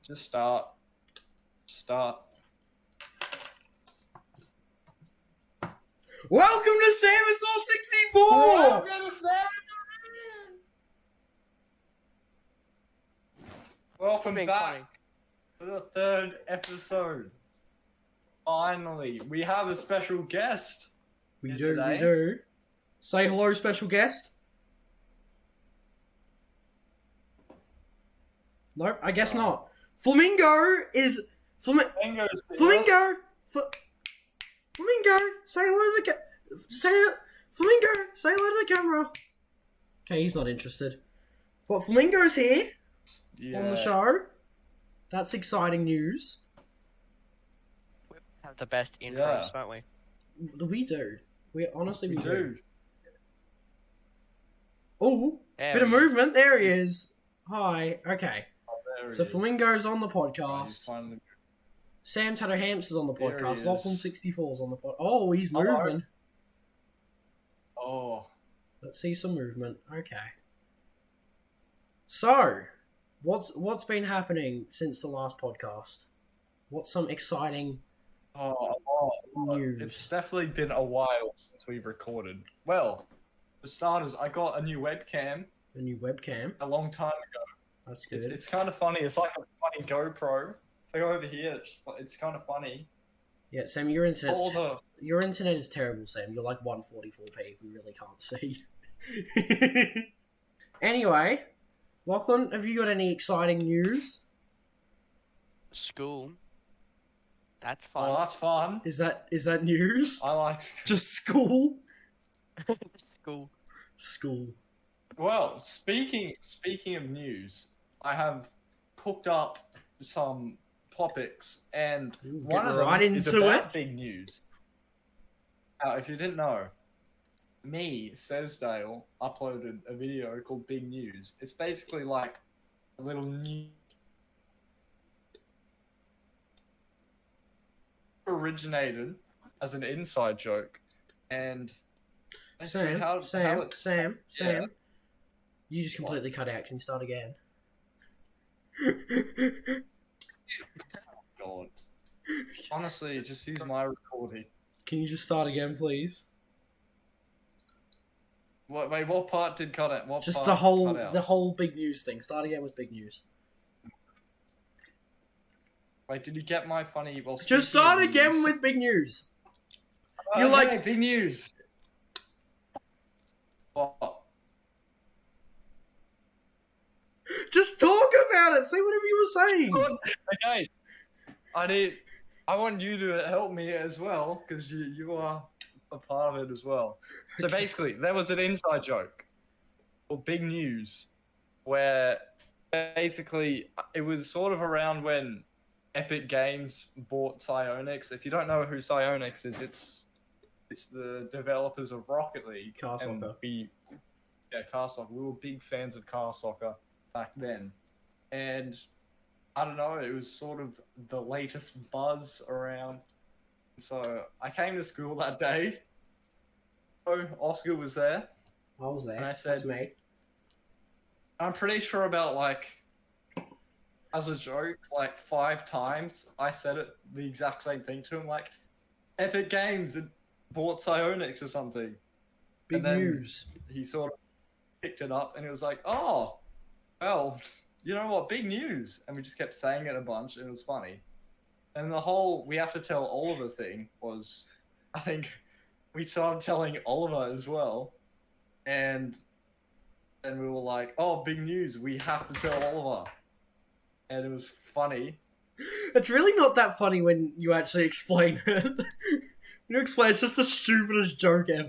Just start. Welcome to Samasaur64! Welcome Being back to the third episode. Finally, we have a special guest. We here do. today. Say hello, special guest. Nope, I guess not. Flamingo is... Flamingo. Flamingo! Flamingo! Say hello to the Flamingo! Say hello to the camera! Okay, he's not interested. But Flamingo's here on the show. That's exciting news. We have the best intros, don't we? We do. We honestly We do. Oh, bit of movement. There he is. Hi. Okay. Oh, there So he is. Flamingo's on the Oh, he's podcast. finally- Sam Tatter Hamster's on the There he podcast. is. Lachlan64's on the podcast. Oh, he's Hello. moving. Oh, Let's see some movement. Okay. So, what's been happening since the last podcast? What's some exciting news? It's definitely been a while since we've recorded. Well, for starters, I got a new webcam A new webcam. a long time ago. That's good. It's kind of funny. It's like a funny GoPro. If I go over here, it's kind of funny. Yeah, Sam, your internet's All the your internet is terrible, Sam. You're like 144p. We really can't see. Anyway, Lachlan, have you got any exciting news? School. That's fun. well, that's fun. Is that news? I like. Just school? School. School. Well, speaking of news, I have cooked up some topics, and Ooh, one getting of them right is into about it. big news. Now, if you didn't know, me, Sesdale, uploaded a video called Big News. It's basically like a little news. Originated as an inside joke, and basically Sam, Yeah. you just completely cut out. Can you start again? God. Honestly, just use my recording. Can you just start again, please? Wait, what part did cut out? What Just part the whole cut out? the whole big news thing. Start again with big news. Wait, did you get my funny? Well, Just speaking start of again news- with big news. Oh, you're like- hey, big news. What? Just talk about it. Say whatever you were saying. Okay, I want you to help me as well because you are a part of it as well. So Okay. basically, there was an inside joke or big news where basically it was sort of around when Epic Games bought Psyonix. If you don't know who Psyonix is, it's the developers of Rocket League. Car and soccer. Car soccer. We were big fans of car soccer back then, and I don't know, it was sort of the latest buzz around. So I came to school that day. Oh, Oscar was there. I was there. And I said- That's me. I'm pretty sure about like, as a joke, like 5 times I said it the exact same thing to him, like Epic Games had bought Psyonix or something. Big and then- news. He sort of picked it up and he was like, "Oh, well, you know what? Big news!" And we just kept saying it a bunch, and it was funny. And the whole "we have to tell Oliver" thing was, I think, we started telling Oliver as well, and then we were like, "Oh, big news! We have to tell Oliver," and it was funny. It's really not that funny when you actually explain it. You explain it's just the stupidest joke ever.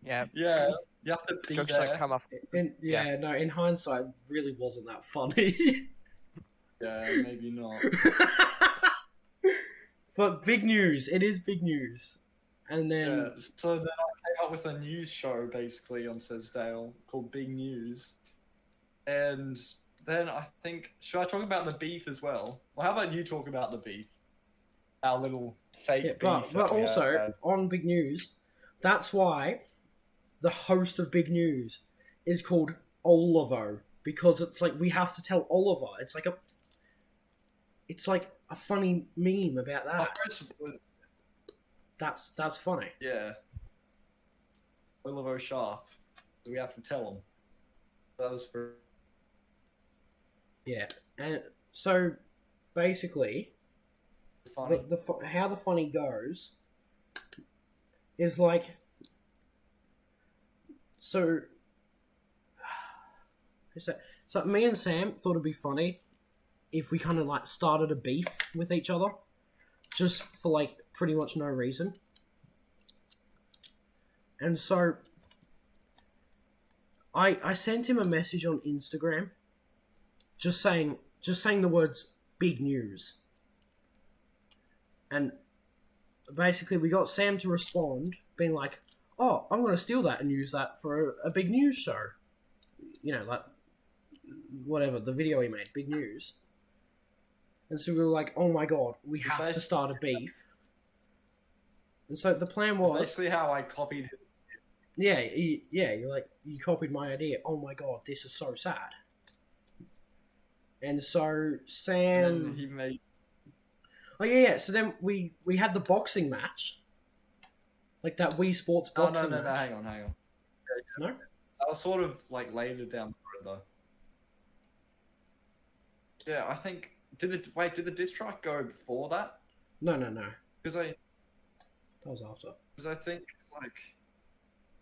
Yeah. Yeah, you have to be Jokes there. that come off. No, in hindsight, it really wasn't that funny. Yeah, maybe not. But big news. It is big news. And then Yeah, so then I came up with a news show basically on Sesdale called Big News. And then I think, should I talk about the beef as well? Well, how about you talk about the beef? Our little fake yeah, beef. but that we also had. on big news, that's why the host of big news is called Olivo. because it's like we have to tell Oliver. It's like a funny meme about that. That's funny. Yeah. Oliver Sharp. We have to tell him. That was for. Yeah, and so basically, Funny. how the funny goes is like, so me and Sam thought it'd be funny if we kind of like started a beef with each other, just for like pretty much no reason. And so I sent him a message on Instagram, just saying the words "big news," and basically we got Sam to respond, being like, "Oh, I'm gonna steal that and use that for a big news show," you know, like whatever the video he made, big news. And so we were like, "Oh my god, we have to start a beef." And so the plan was basically how I copied his. Yeah, you're like, you copied my idea. Oh my god, this is so sad. And so Sam... And he made... Oh yeah, so then we had the boxing match. Like that Wii Sports boxing match. No, hang on. No? I was sort of like later down the road though. Yeah, I think... Did the diss track go before that? No. Because That was after. Because I think, like...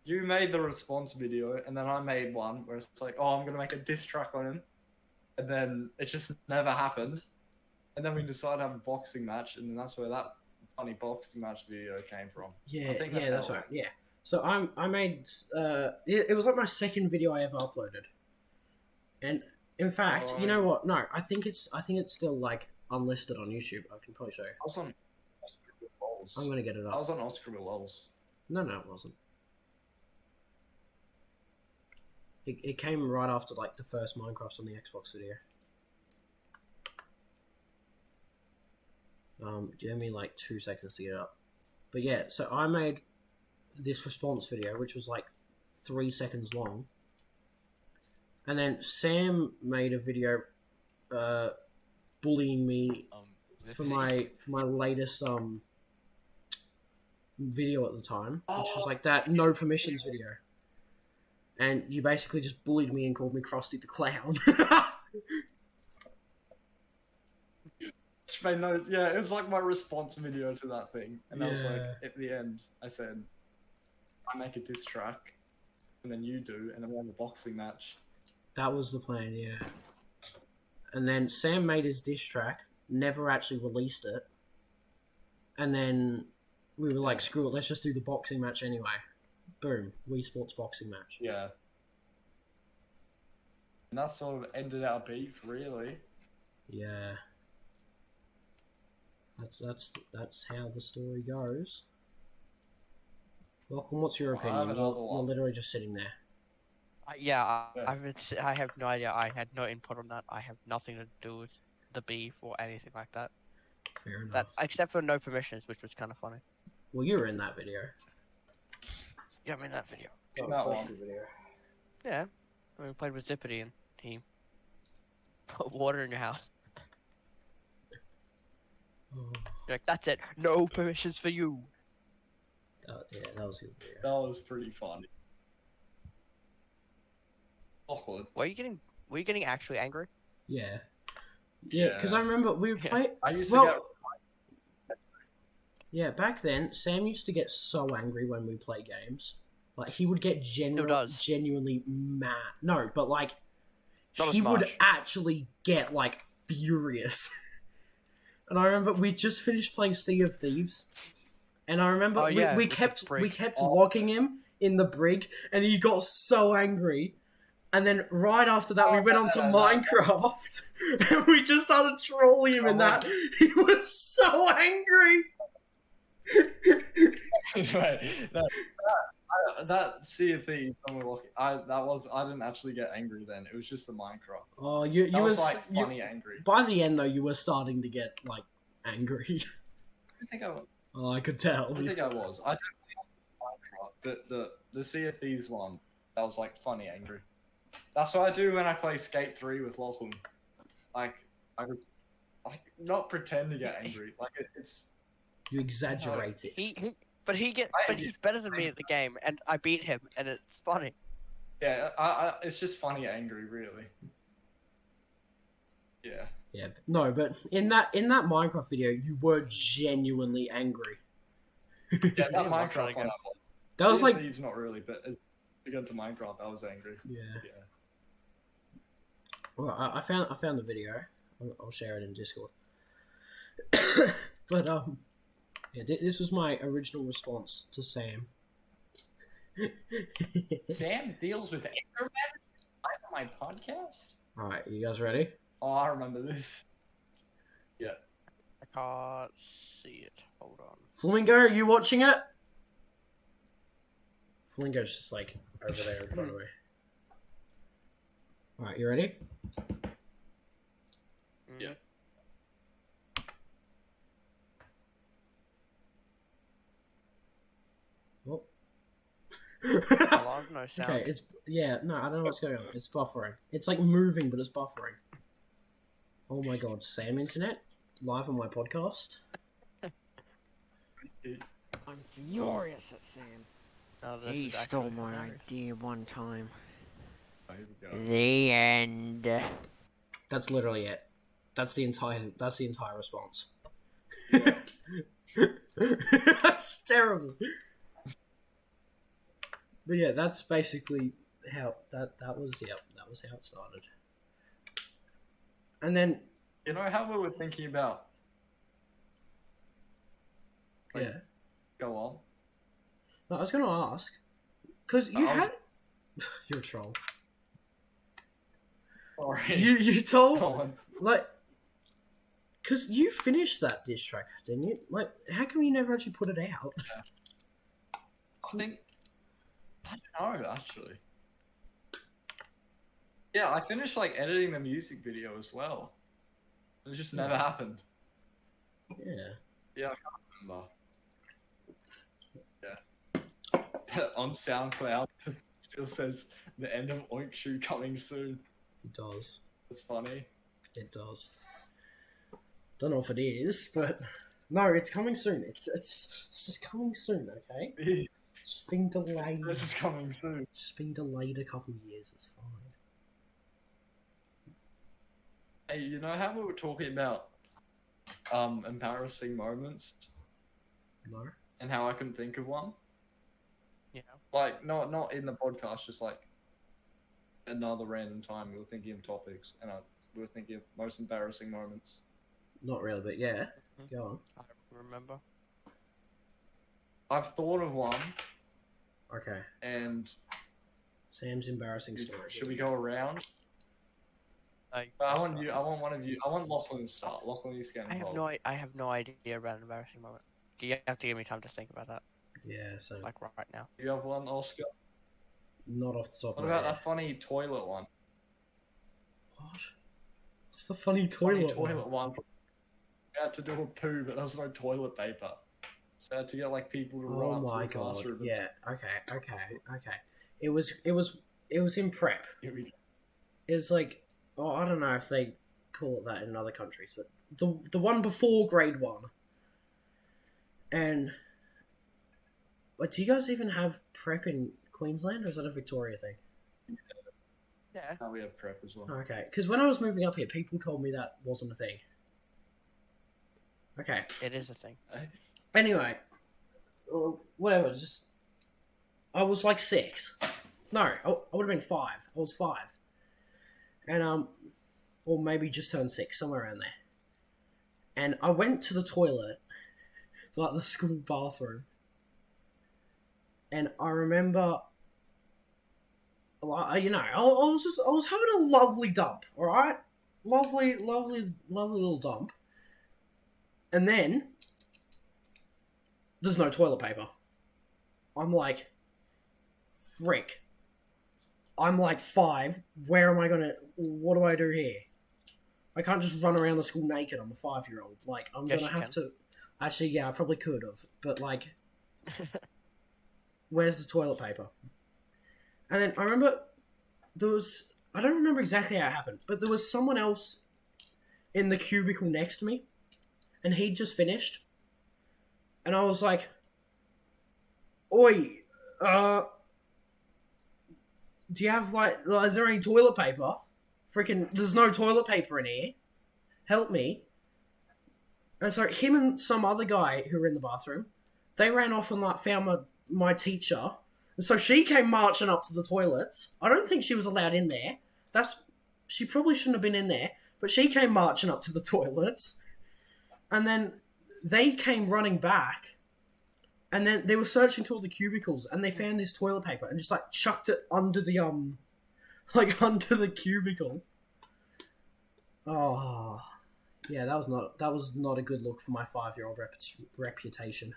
You made the response video, and then I made one where it's like, oh, I'm going to make a diss track on him. And then it just never happened. And then we decided to have a boxing match, and then that's where that funny boxing match video came from. Yeah, I think that's right. Yeah. So I made... it was like my second video I ever uploaded. And in fact, you know what? No, I think it's still like unlisted on YouTube. I can probably show you. I was on Oscar Lulz. I'm going to get it up. I was on Oscar Lulz. No, it wasn't. It came right after like the first Minecraft on the Xbox video. Give me like 2 seconds to get it up. But yeah, so I made this response video, which was like 3 seconds long. And then Sam made a video bullying me for my latest video at the time, which was like that no permissions video. And you basically just bullied me and called me Krusty the Clown. Yeah, it was like my response video to that thing. And I was like, at the end, I said, I make a diss track, and then you do, and then we have a boxing match. That was the plan, yeah. And then Sam made his diss track, never actually released it. And then we were like, screw it, let's just do the boxing match anyway. Boom, Wii Sports boxing match. Yeah. And that sort of ended our beef, really. Yeah. That's how the story goes. Welcome, what's your opinion? You're literally just sitting there. I have no idea. I had no input on that. I have nothing to do with the beef or anything like that. Fair enough. Except for no permissions, which was kind of funny. Well, you were in that video. Yeah, I'm in that video. In that one. Video. Yeah. I mean, we played with Zippity and team. Put water in your house. Oh. You're like, that's it. No permissions for you. Yeah, that was your video. That was pretty funny. Awkward. Were you getting actually angry? Yeah. Yeah, because I remember we would play... I used to get... Yeah, back then, Sam used to get so angry when we play games. Like, he would get genuinely mad. No, but like, he would actually get, like, furious. And I remember we just finished playing Sea of Thieves. And I remember we kept locking him in the brig, and he got so angry. And then right after that, we went on to Minecraft, and we just started trolling him in that. He was so angry. Right. That Sea of Thieves, I didn't actually get angry then. It was just the Minecraft. Oh, you was like funny angry. By the end though, you were starting to get like angry. I think I was. Oh, I could tell. I think I was. I definitely Minecraft, but the Sea of Thieves one, that was like funny angry. That's what I do when I play Skate 3 with Lachlan. Like, I would, like, not pretend to get angry. Like, it's... You exaggerate it. But he's better than me at the game, and I beat him, and it's funny. Yeah, it's just funny angry, really. Yeah. Yeah, no, but in that Minecraft video, you were genuinely angry. Yeah, that Yeah, Minecraft one. That was like, Thieves, not really, but as we got to Minecraft, I was angry. yeah. Yeah. Well, I found the video. I'll share it in Discord. But yeah, this was my original response to Sam. Sam deals with anger management on my podcast. All right, you guys ready? Oh, I remember this. Yeah. I can't see it. Hold on. Flamingo, are you watching it? Flamingo's just like over there in front of me. All right, you ready? Yeah. Oh. Hello? No sound. Okay, no, I don't know what's going on. It's buffering. It's like moving, but it's buffering. Oh my god, Sam Internet live on my podcast. I'm furious at Sam. Oh, this He is stole actually my hilarious. idea one time. Oh, here we go. The end. That's literally it. That's the entire response. That's terrible. But yeah, that's basically how that was how it started. And then You know how we were thinking about... Like, yeah. Go on. No, I was gonna ask. Cause you I was- had you're a troll. Sorry. You told Go on. like cause you finished that diss track, didn't you? Like how come you never actually put it out? I think... I don't know, actually. Yeah, I finished, like, editing the music video as well. It just never happened. Yeah. Yeah, I can't remember. Yeah. On SoundCloud, it still says the end of Oink Shoe coming soon. It does. It's funny. It does. Don't know if it is, but no, it's coming soon. It's just coming soon, okay? It's just been delayed. This is coming soon. It's just been delayed a couple of years. It's fine. Hey, you know how we were talking about embarrassing moments No. and how I couldn't think of one? Yeah. Like, not in the podcast, just like another random time we were thinking of topics and we were thinking of most embarrassing moments. Not really, but yeah. Mhm. Go on. I remember. I've thought of one, Okay. and Sam's embarrassing story. should we go around? Like, But I want one of you. I want Lachlan to start. Lachlan, you get I have involved. I have no idea about an embarrassing moment. Do you have to give me time to think about that? Yeah, so Like right now. Do you have one, Oscar? not off the top What of my about head. that funny toilet one? What? What's the funny Funny toilet? toilet one. I had to do a poo, but there was no toilet paper. So I had to get like people to Oh run up my to the god. classroom. Yeah. Okay. It was in prep. Here we go. It was like, oh, I don't know if they call it that in other countries, but the one before grade 1. And but do you guys even have prep in Queensland, or is that a Victoria thing? Yeah. Now we have prep as well. Okay, because when I was moving up here, people told me that wasn't a thing. Okay. It is a thing. Anyway, whatever. Just I was like 6. No, I would have been 5. I was 5, and or maybe just turned 6, somewhere around there. And I went to the toilet, to like the school bathroom, and I remember, I was having a lovely dump. All right, lovely little dump, and then there's no toilet paper. I'm like, frick. I'm like 5. Where am I gonna? What do I do here? I can't just run around the school naked. I'm a 5-year-old. Like, I'm Yes, gonna you have to. Actually, yeah, I probably could have, but like, where's the toilet paper? And then I remember there was, I don't remember exactly how it happened, but there was someone else in the cubicle next to me, and he'd just finished, and I was like, "Oi, do you have is there any toilet paper? Freaking, there's no toilet paper in here. Help me." And so him and some other guy who were in the bathroom, they ran off and found my teacher. And so she came marching up to the toilets. I don't think she was allowed in there. She probably shouldn't have been in there, but she came marching up to the toilets. And then they came running back, and then they were searching through all the cubicles, and they found this toilet paper and just chucked it under the under the cubicle. Oh, yeah, that was not a good look for my 5-year-old reputation.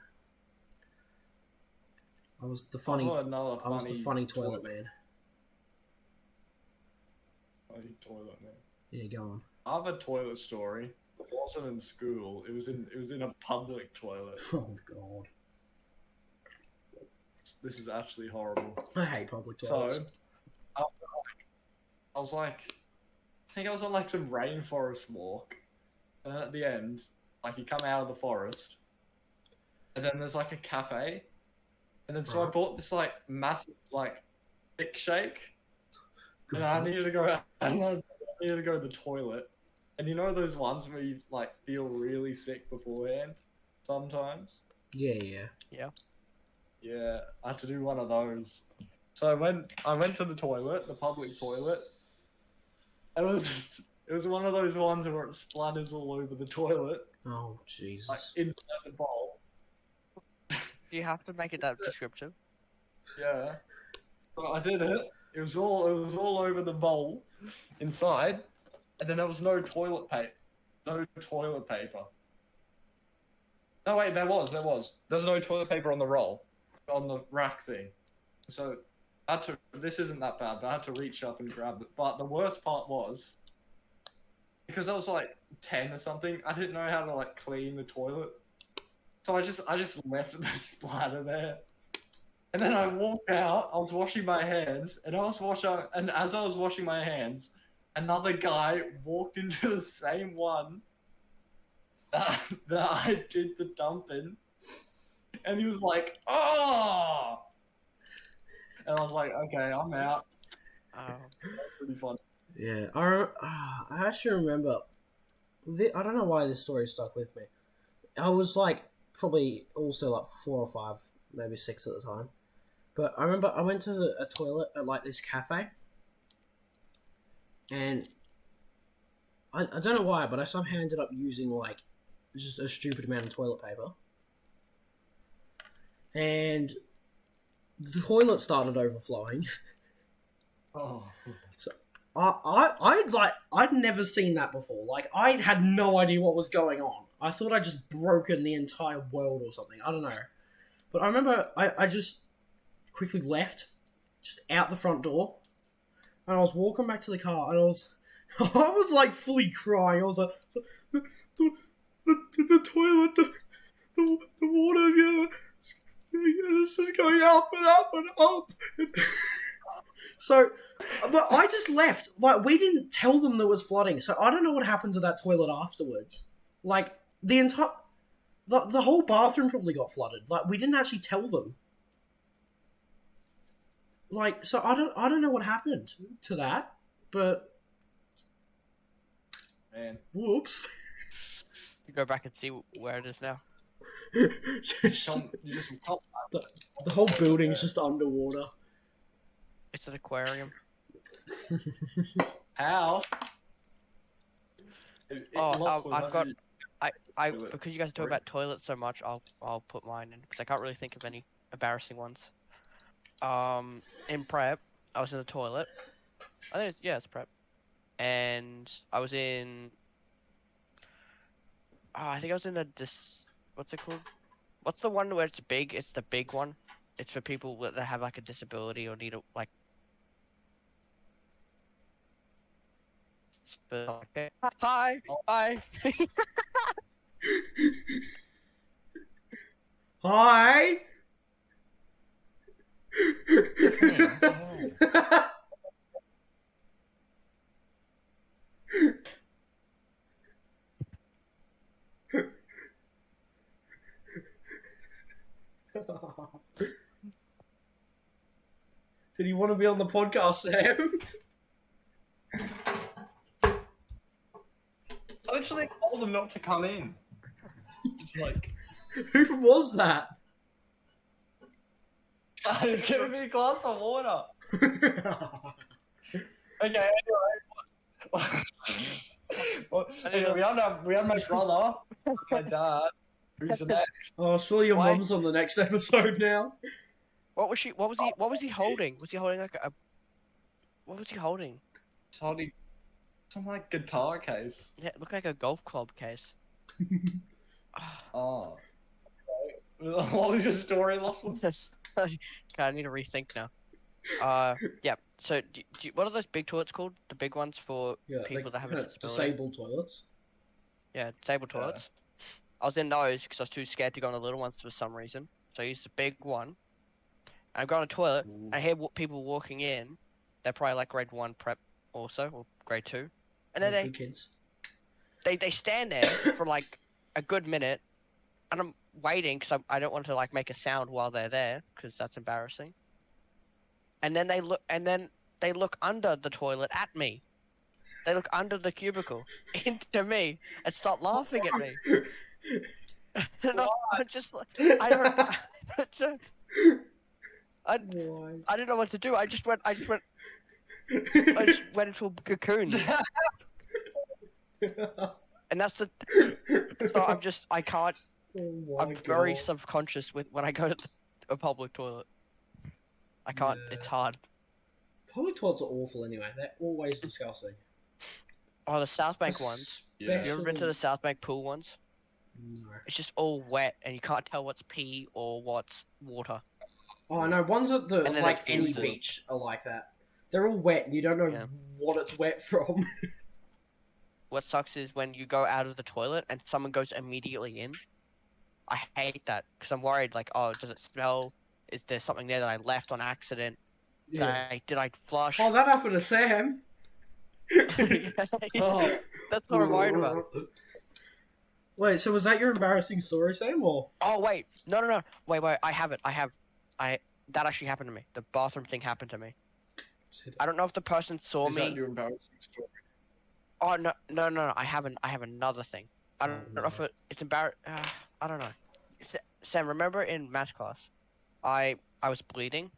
I was the funny toilet man. Funny toilet man. Yeah, go on. I have a toilet story. It wasn't in school. It was in a public toilet. Oh god. This is actually horrible. I hate public toilets. So, I think I was on some rainforest walk, and at the end, you come out of the forest, and then there's a cafe, and then so I bought this massive thick shake, and I needed to go. I needed to go to the toilet, and you know those ones where you feel really sick beforehand, sometimes. Yeah. Yeah, I had to do one of those. So I went to the toilet, the public toilet. It was one of those ones where it splatters all over the toilet. Oh Jesus! Inside the bowl. Do you have to make it that descriptive? Yeah. So I did it. It was all over the bowl, inside, and then there was no toilet paper. No toilet paper. No wait, there was. There's no toilet paper on the roll, on the rack thing. So this isn't that bad, but I had to reach up and grab it. But the worst part was, because I was 10 or something, I didn't know how to clean the toilet. So I just left the splatter there. And then I walked out, I was washing my hands, and as I was washing my hands, another guy walked into the same one that I did the dump in. And he was like, "Oh!" And I was like, "Okay, I'm out." Oh. That's pretty fun. Yeah, I actually remember. I don't know why this story stuck with me. I was probably also 4 or 5, maybe 6 at the time. But I remember I went to a toilet at this cafe, and I don't know why, but I somehow ended up using just a stupid amount of toilet paper, and the toilet started overflowing. Oh. So I'd never seen that before. I had no idea what was going on. I thought I'd just broken the entire world or something. I don't know. But I remember I just quickly left, just out the front door, and I was walking back to the car, and I was fully crying. I was like, the toilet, the water, it's just going up and up and up. So, but I just left. We didn't tell them there was flooding, so I don't know what happened to that toilet afterwards. The whole bathroom probably got flooded. We didn't actually tell them. So I don't know what happened to that, but Man. whoops. You go back and see where it is now. You just The whole building's just underwater. It's an aquarium. How? I've got. Because you guys talk about toilets so much, I'll put mine in because I can't really think of any embarrassing ones. In prep, I was in the toilet. It's prep, and I was in. I think I was in what's it called? What's the one where it's big? It's the big one. It's for people that have a disability or need Hi. Hi. Did he want to be on the podcast, Sam? I literally told him not to come in. It's like, Who was that? he's giving me a glass of water. Okay, anyway. Well, anyway, we had my brother, my dad, who's the next. Oh, surely your Why? mum's on the next episode now. What was he holding? Was he holding like a? What was he holding? He's holding some like guitar case. Yeah, it looked like a golf club case. Oh. Okay. What was your story, Lachlan? God, I need to rethink now. Yeah. So, what are those big toilets called? The big ones for people that have a disability. Disabled toilets. Yeah, disabled toilets. I was in those because I was too scared to go on the little ones for some reason. So I used the big one. And I go on a toilet. And I hear people walking in. They're probably like grade 1 prep also, or grade 2. And then Big kids. they stand there for like a good minute. And I'm waiting because I don't want to like make a sound while they're there because that's embarrassing. And then they look under the toilet at me. They look under the cubicle into me and start laughing at me. And I'm just like, I didn't know what to do. I just went into a cocoon. And that's the. So I can't. I'm very subconscious when I go to a public toilet. I can't. Yeah. It's hard. Public toilets are awful anyway. They're always disgusting. Oh, the South Bank ones. Yeah. You ever been to the South Bank pool ones? No. It's just all wet, and you can't tell what's pee or what's water. Oh no, ones at the And then like it any oozes. beach are like that. They're all wet, and you don't know what it's wet from. What sucks is when you go out of the toilet and someone goes immediately in. I hate that because I'm worried. Like, oh, does it smell? Is there something there that I left on accident? Did I flush? Oh, that happened to Sam. Oh. That's what I'm worried about. Wait, so was that your embarrassing story, Sam, or? Oh wait, no. Wait, I have it. That actually happened to me. The bathroom thing happened to me. I don't know if the person saw Is me. that your embarrassing story? Oh no. I have another thing. I don't know if it's embarrassing. I don't know. Sam, remember in math class, I was bleeding.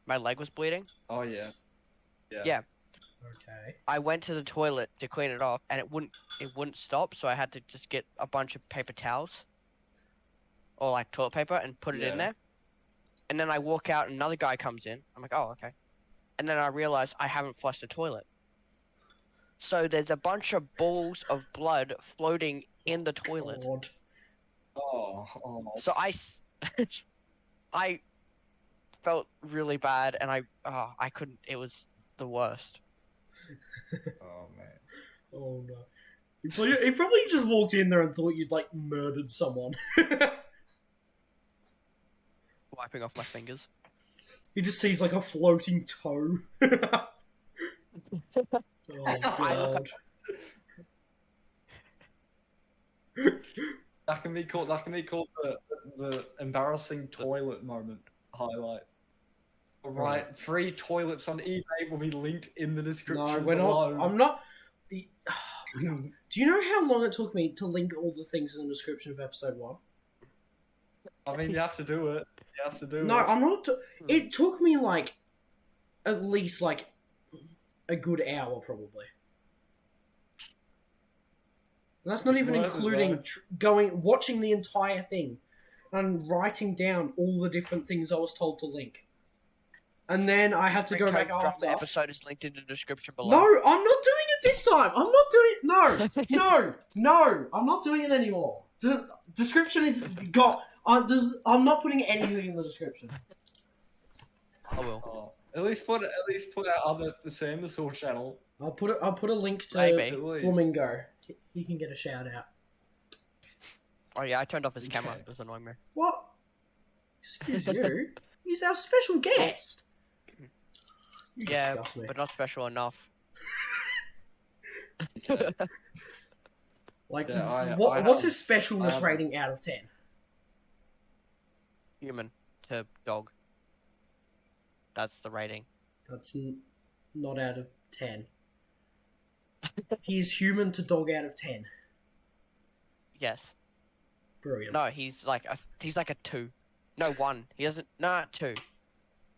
My leg was bleeding. Oh yeah. Yeah. Okay. I went to the toilet to clean it off, and it wouldn't stop. So I had to just get a bunch of paper towels, or like toilet paper, and put it in there. And then I walk out, and another guy comes in. I'm like, oh okay. And then I realize I haven't flushed the toilet. So there's a bunch of balls of blood floating in the toilet. God. Oh. So I felt really bad, and I couldn't. It was the worst. Oh man. Oh no. He probably just walked in there and thought you'd like murdered someone. Wiping off my fingers. He just sees like a floating toe. Oh god. That can be called the embarrassing toilet moment highlight. Alright, free toilets on eBay will be linked in the description. No, we're below. not. I'm not. Do you know how long it took me to link all the things in the description of episode 1? I mean, you have to do it. You have to do No, it. I'm not. It took me like at least like a good hour, probably. And that's not It's even worth it, including though. watching the entire thing and writing down all the different things I was told to link. And then I had to go back after. The episode is linked in the description below. No, I'm not doing it this time. I'm not doing No, I'm not doing it anymore. The description is got. I'm not putting anything in the description. I will. Oh, at least put out the Samasaur channel. I'll put a link to Maybe. Flamingo. He can get a shout out. Oh yeah, I turned off his camera. Okay. It was annoying me. What? Excuse you. He's our special guest. You Yeah, disgust me. but not special enough. Like, Yeah, what's have- his specialness I have- rating out of 10? human to dog. That's the rating. That's not out of 10. He's human to dog out of 10. Yes. Brilliant. No, he's like a 2. No, 1. He doesn't. No, 2.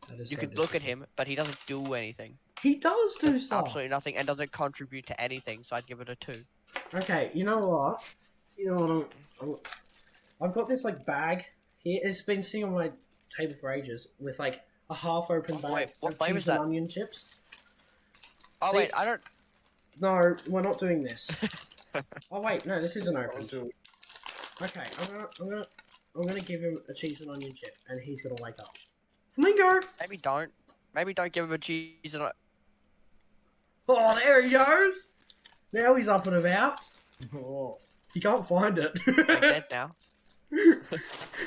That is You so could look at difficult. him, but he doesn't do anything. He does do Does stuff. absolutely nothing and doesn't contribute to anything. So I'd give it a 2. Okay, you know what? I've got this like bag here. It's been sitting on my table for ages with like a half-open bag Wait, what of flavour cheese is and that? onion chips. Oh See- wait, I don't. No, we're not doing this. Oh wait, no, this isn't I'll open. do it. Okay, I'm gonna give him a cheese and onion chip, and he's gonna wake up. Flamingo! Maybe don't. Maybe don't give him a cheese and. Oh, there he goes. Now he's up and about. Oh. He can't find it. He's dead now.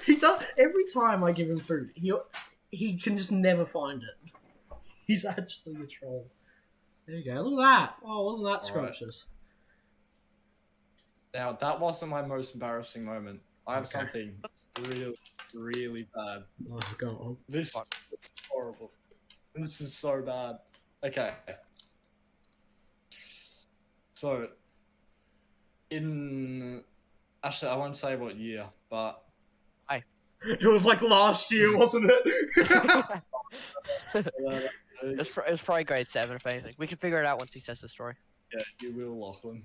He does every time I give him food. He can just never find it. He's actually a troll. There you go. Look at that. Oh, wasn't that scrumptious? Now, that wasn't my most embarrassing moment. I have Okay. something really, really bad. Oh, go on. This is horrible. This is so bad. Okay. So, actually, I won't say what year, but It was like last year, wasn't it? It was probably grade 7, if anything. We can figure it out once he says the story. yeah, you will, Lachlan.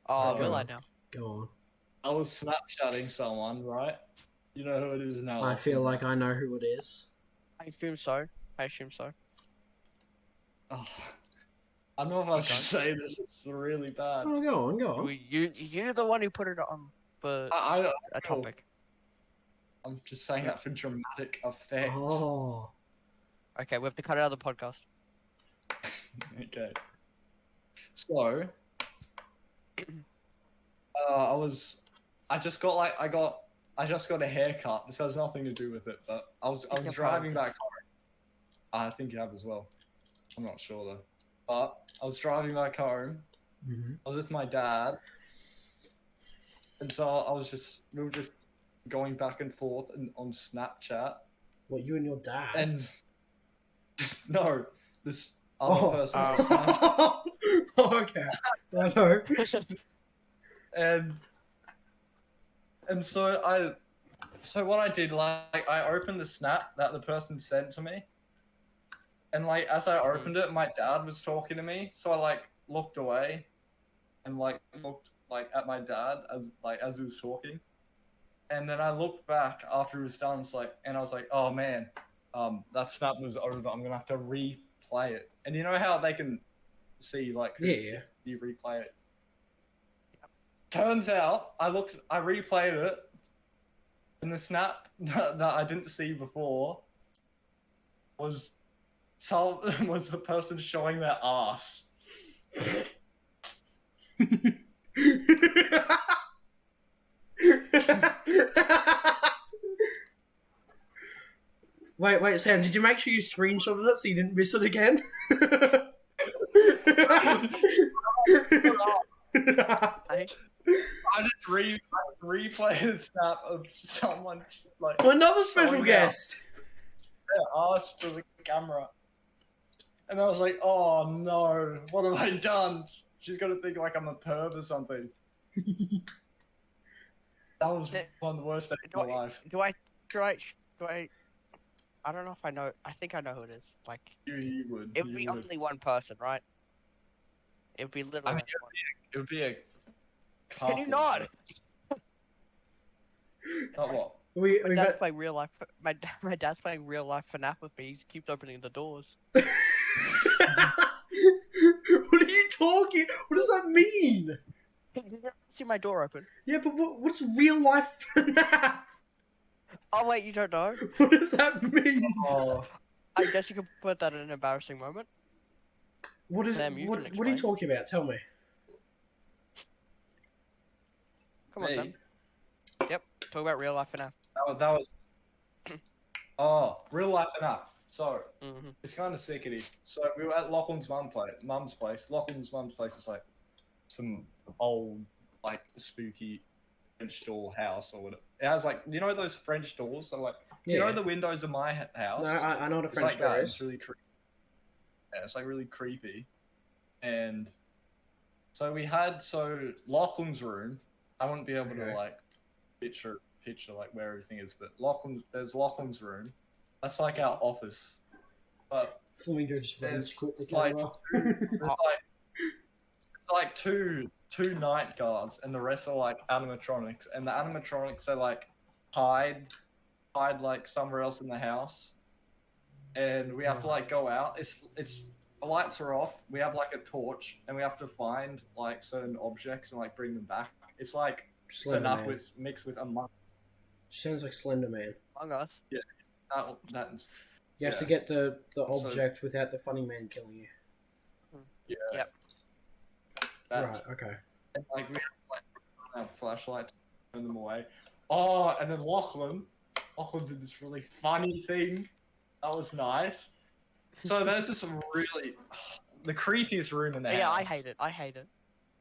Oh, Go will I on. now? Go on. I was Snapchatting someone, right? You know who it is now. I feel like I know who it is. I assume so. I assume so. Oh, I don't know if I should say this. It's really bad. Oh, go on, go on. You're the one who put it on for I a topic. I'm just saying that for dramatic effect. Oh. Okay, we have to cut it out of the podcast. Okay. So, I just got a haircut. This has nothing to do with it, but I was You've driving probably back home. I think you have as well. I'm not sure though. But I was driving back home. Mm-hmm. I was with my dad, and so we were just going back and forth on Snapchat. What, you and your dad? And no, this other person. on Snapchat. Oh, okay. I know. And so what I did, like, I opened the snap that the person sent to me, and like as I opened it, my dad was talking to me, so I like looked away, and like looked like at my dad as he was talking, and then I looked back after he was done, and I was like, oh man, that snap was over. I'm gonna have to replay it, and you know how they can see like Yeah. you replay it. Turns out, I replayed it, and the snap that I didn't see before was the person showing their ass. Wait, Sam, did you make sure you screenshotted it so you didn't miss it again? I just replayed a snap of someone like Another special showing guest. their ass to the camera, and I was like, "Oh no, what have I done?" She's gonna think like I'm a perv or something. That was one of the worst days of my life. Do I? I don't know if I know. I think I know who it is. Like, You would. it would be only one person, right? It would be literally. I mean, only one. it would be a. Can you couple, not? Not what? We My dad's got... playing real life. My dad's playing real life FNAF with me. He keeps opening the doors. What are you talking? What does that mean? Did you ever see my door open? Yeah, but what's real life FNAF? Oh wait, you don't know? What does that mean? Oh, I guess you could put that in an embarrassing moment. What is? Sam, you what can are you explain. talking about? Tell me. Come on, me? Sam. Yep. Talk about real life FNAF. That was. Oh, real life enough. So Mm-hmm. it's kind of sickety. So we were at Lachlan's mum's place. Lachlan's mum's place is like some old, like spooky French door house or whatever. It has like, you know those French doors? So like, Yeah. you know the windows of my house? No, I know what a It's French like door that. is. It's really creepy. Yeah, it's like really creepy. And so we had Lachlan's room. I wouldn't be able to Okay. like picture like where everything is, but there's Lachlan's room. That's like our office. But Flamingo just runs there's quick the like camera. it's like two night guards, and the rest are like animatronics, and the animatronics are like hide like somewhere else in the house, and we have to like go out. It's the lights are off. We have like a torch, and we have to find like certain objects and like bring them back. It's like Slender enough Man. mixed with Among Sounds like Slender Man. Among Us. that's You have to get the object without the funny man killing you. yeah. Yep. That's Right, okay. and like we have a flashlight to turn them away. Oh, and then Lachlan did this really funny thing. That was nice. So there's this really the creepiest room in the house. Yeah, I hate it. I hate it.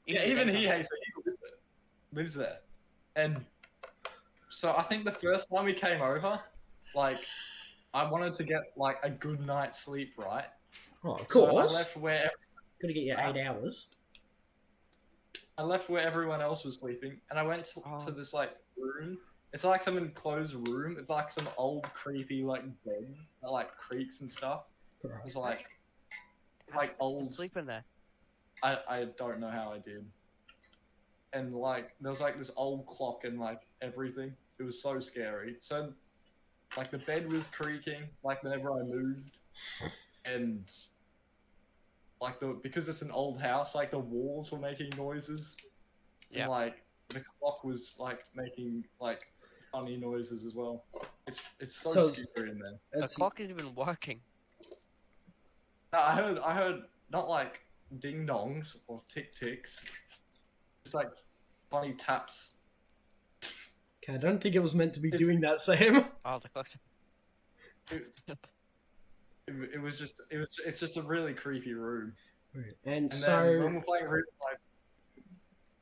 Yeah, even he hates it. He lives there. And so I think the first time we came over, like I wanted to get like a good night's sleep, right? Oh, of So course. I left where Gotta get your 8 hours. everyone else was sleeping, and I went to this like room. It's like some enclosed room. It's like some old creepy like bed that like creaks and stuff. Right. It's like How'd you old. sleep in there. I don't know how I did. And like there was like this old clock and like everything. It was so scary. So like the bed was creaking like whenever I moved, and like because it's an old house, like the walls were making noises. Yeah. And like the clock was like making like funny noises as well. It's so scary in there. The clock isn't even working. No, I heard not like ding dongs or tick ticks. It's like funny taps. Okay, I don't think it was meant to be doing that, Sam. Oh, the clock. It's just a really creepy room. Right. And And so, then when we're playing room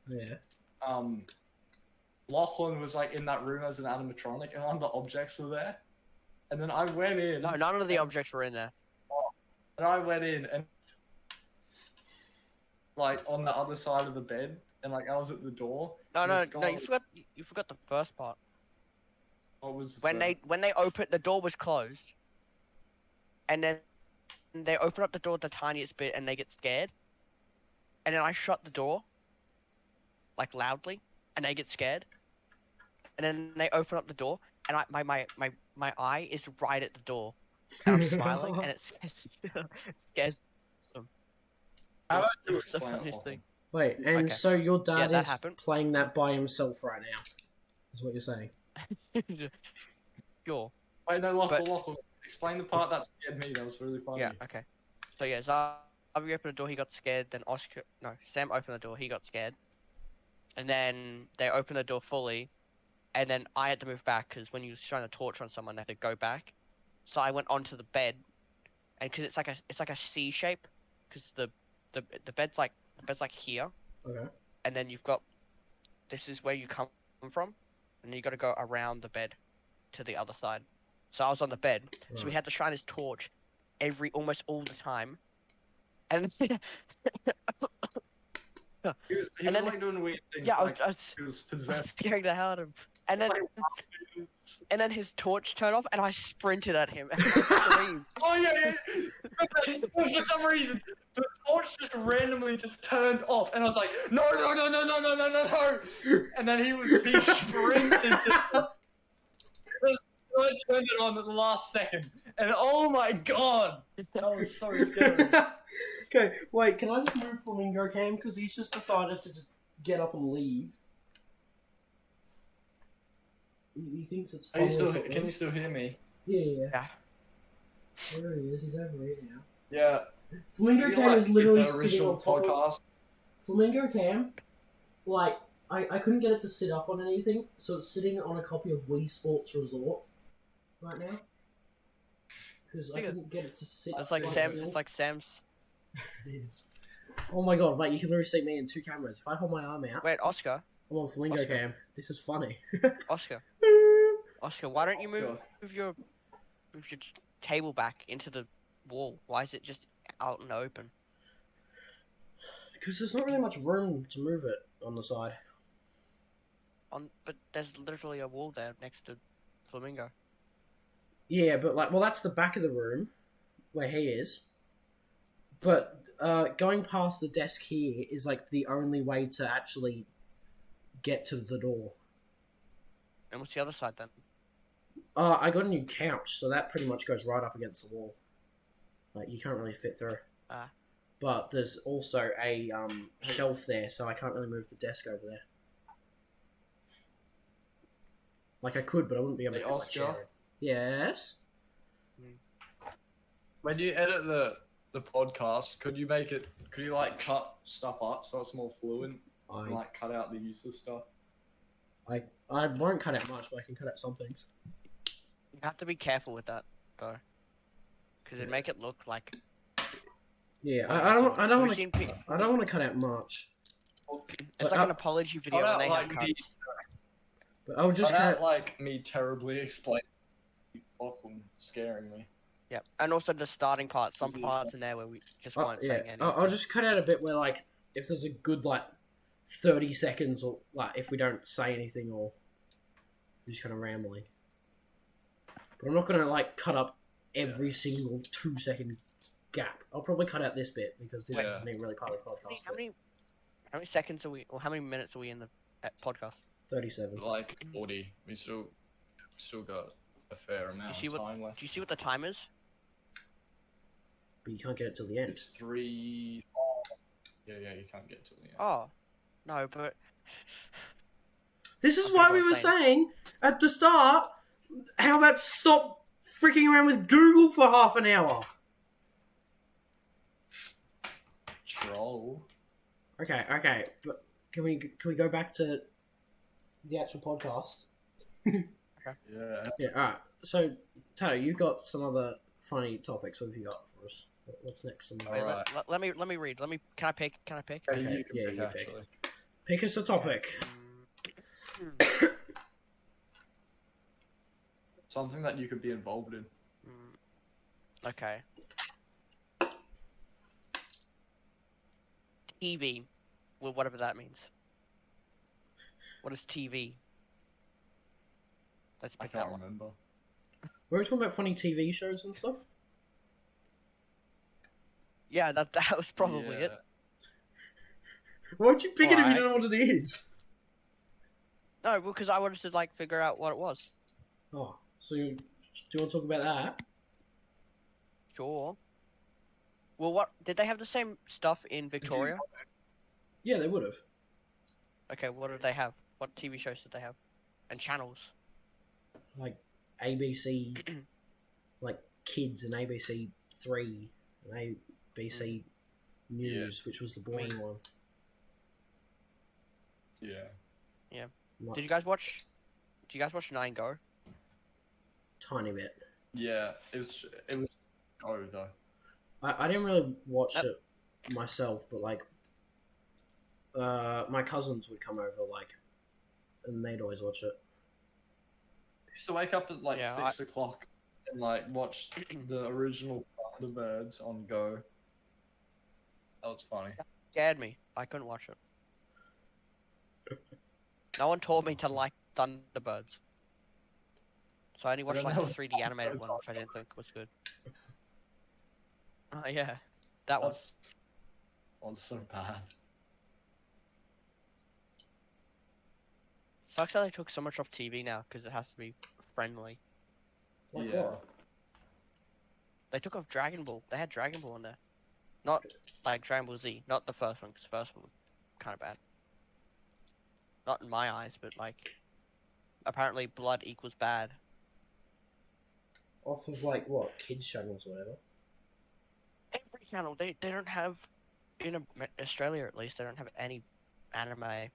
yeah. Lachlan was like in that room as an animatronic, and one of the objects were there. And then I went in. No, none of the objects were in there. And I went in and like on the other side of the bed, and like I was at the door. No, and no, this no. guy You forgot the first part. What was the When they opened, the door was closed, and then they open up the door the tiniest bit, and they get scared. And then I shut the door, like loudly, and they get scared. And then they open up the door, and my eye is right at the door, and I'm smiling, and it scares them. How about you It's the explain it, funniest Lachlan? thing. Wait, and Okay. so your Yeah, dad that is happened. playing that by himself right now, is what you're saying. Sure. Wait, no, But- Lachlan, explain the part that scared me. That was really funny. Yeah. Okay. So yeah, Zavi opened the door. He got scared. Then Sam opened the door. He got scared. And then they opened the door fully, and then I had to move back because when you shine a torch on someone, they have to go back. So I went onto the bed, and because it's like a C shape, because the bed's like here, Okay. and then you've got this is where you come from, and then you got to go around the bed to the other side. So I was on the bed, so we Right. had to shine his torch almost all the time, and He was And then- like doing weird things. yeah, like, I was he was I was possessed. scaring the hell out of him. And then Like, and then his torch turned off, and I sprinted at him and screamed. oh yeah. For some reason, the torch just randomly just turned off, and I was like, no. And then he sprinted to. I turned it on at the last second, and oh my god, that was so scary. Okay, wait, can I just move Flamingo Cam? Because he's just decided to just get up and leave. He thinks it's fun. Can you still hear me? Yeah. Yeah. There he is, he's over here now. Yeah. Flamingo You Cam like is literally the sitting original on top of... podcast. Flamingo Cam, like, I couldn't get it to sit up on anything, so it's sitting on a copy of Wii Sports Resort right now. Because I couldn't get it to sit. It's like still. Sam. It's like Sam's. It is. Oh my god, mate, you can literally see me in two cameras. If I hold my arm out... Wait, Oscar. I'm on Flamingo Oscar. cam. This is funny. Oscar, why don't you move your table back into the wall? Why is it just out in the open? Because there's not really much room to move it on the side. But there's literally a wall there next to Flamingo. Yeah, but like, well, that's the back of the room where he is. But going past the desk here is like the only way to actually get to the door. And what's the other side then? I got a new couch, so that pretty much goes right up against the wall. Like, you can't really fit through. Ah. But there's also a shelf there, so I can't really move the desk over there. Like, I could, but I wouldn't be able to fit my chair in. Yes? When you edit the podcast, could you like cut stuff up so it's more fluent? And, like cut out the useless stuff? I won't cut out much, but I can cut out some things. You have to be careful with that, though. Because it'd make it look like... Yeah, I don't want to cut out much. It's like an apology video when they have cuts. But I'll just cut out... like me terribly explaining Auckland scaring me. Yep, and also the starting part. Some parts in there where we just weren't saying anything. I'll just cut out a bit where, like, if there's a good, like, 30 seconds, or, like, if we don't say anything, or we're just kind of rambling. But I'm not going to, like, cut up every single 2-second gap. I'll probably cut out this bit, because this isn't even really part of the podcast. How many seconds are we, or how many minutes are we in the podcast? 37. Like 40. We still got a fair amount of time left. Do you see what the time is? But you can't get it till the end. It's 3... Oh. Yeah, you can't get it till the end. Oh. No, but... This is why we were saying, at the start, how about stop freaking around with Google for half an hour? Troll. Okay, but can we go back to the actual podcast? Yeah. Yeah, alright. So, Tato, you've got some other funny topics. What have you got for us? What's next? Wait, let me read. Can I pick? Okay, You pick. Pick us a topic. Something that you could be involved in. Okay. TV. Well, whatever that means. What is TV? Let's pick that one. Remember. Were we talking about funny TV shows and stuff? Yeah, that was probably it. Why'd you pick it if you don't know what it is? No, because I wanted to like figure out what it was. Oh, so do you want to talk about that? Sure. Well, what did they have the same stuff in Victoria? Yeah, they would have. Okay, what did they have? What TV shows did they have? And channels? Like ABC, like Kids and ABC 3 and ABC News, which was the boring one. Yeah. Like, Did you guys watch 9 Go? Tiny bit. Yeah, it was Go though. I didn't really watch it myself, but like my cousins would come over, like, and they'd always watch it. I used to wake up at like 6 o'clock and like watch the original Thunderbirds on Go. That was funny. That scared me. I couldn't watch it. No one taught me to like Thunderbirds. So I only watched like the 3D animated one, which I didn't think was good. Oh yeah, that one. That's so bad. Sucks that they took so much off TV now because it has to be friendly. Like Yeah. what? They took off Dragon Ball. They had Dragon Ball in there. Not like Dragon Ball Z, not the first one, because the first one was kind of bad. Not in my eyes, but like, apparently blood equals bad. Off of like what, kids channels or whatever. Every channel, they don't have, in Australia at least, they don't have any anime,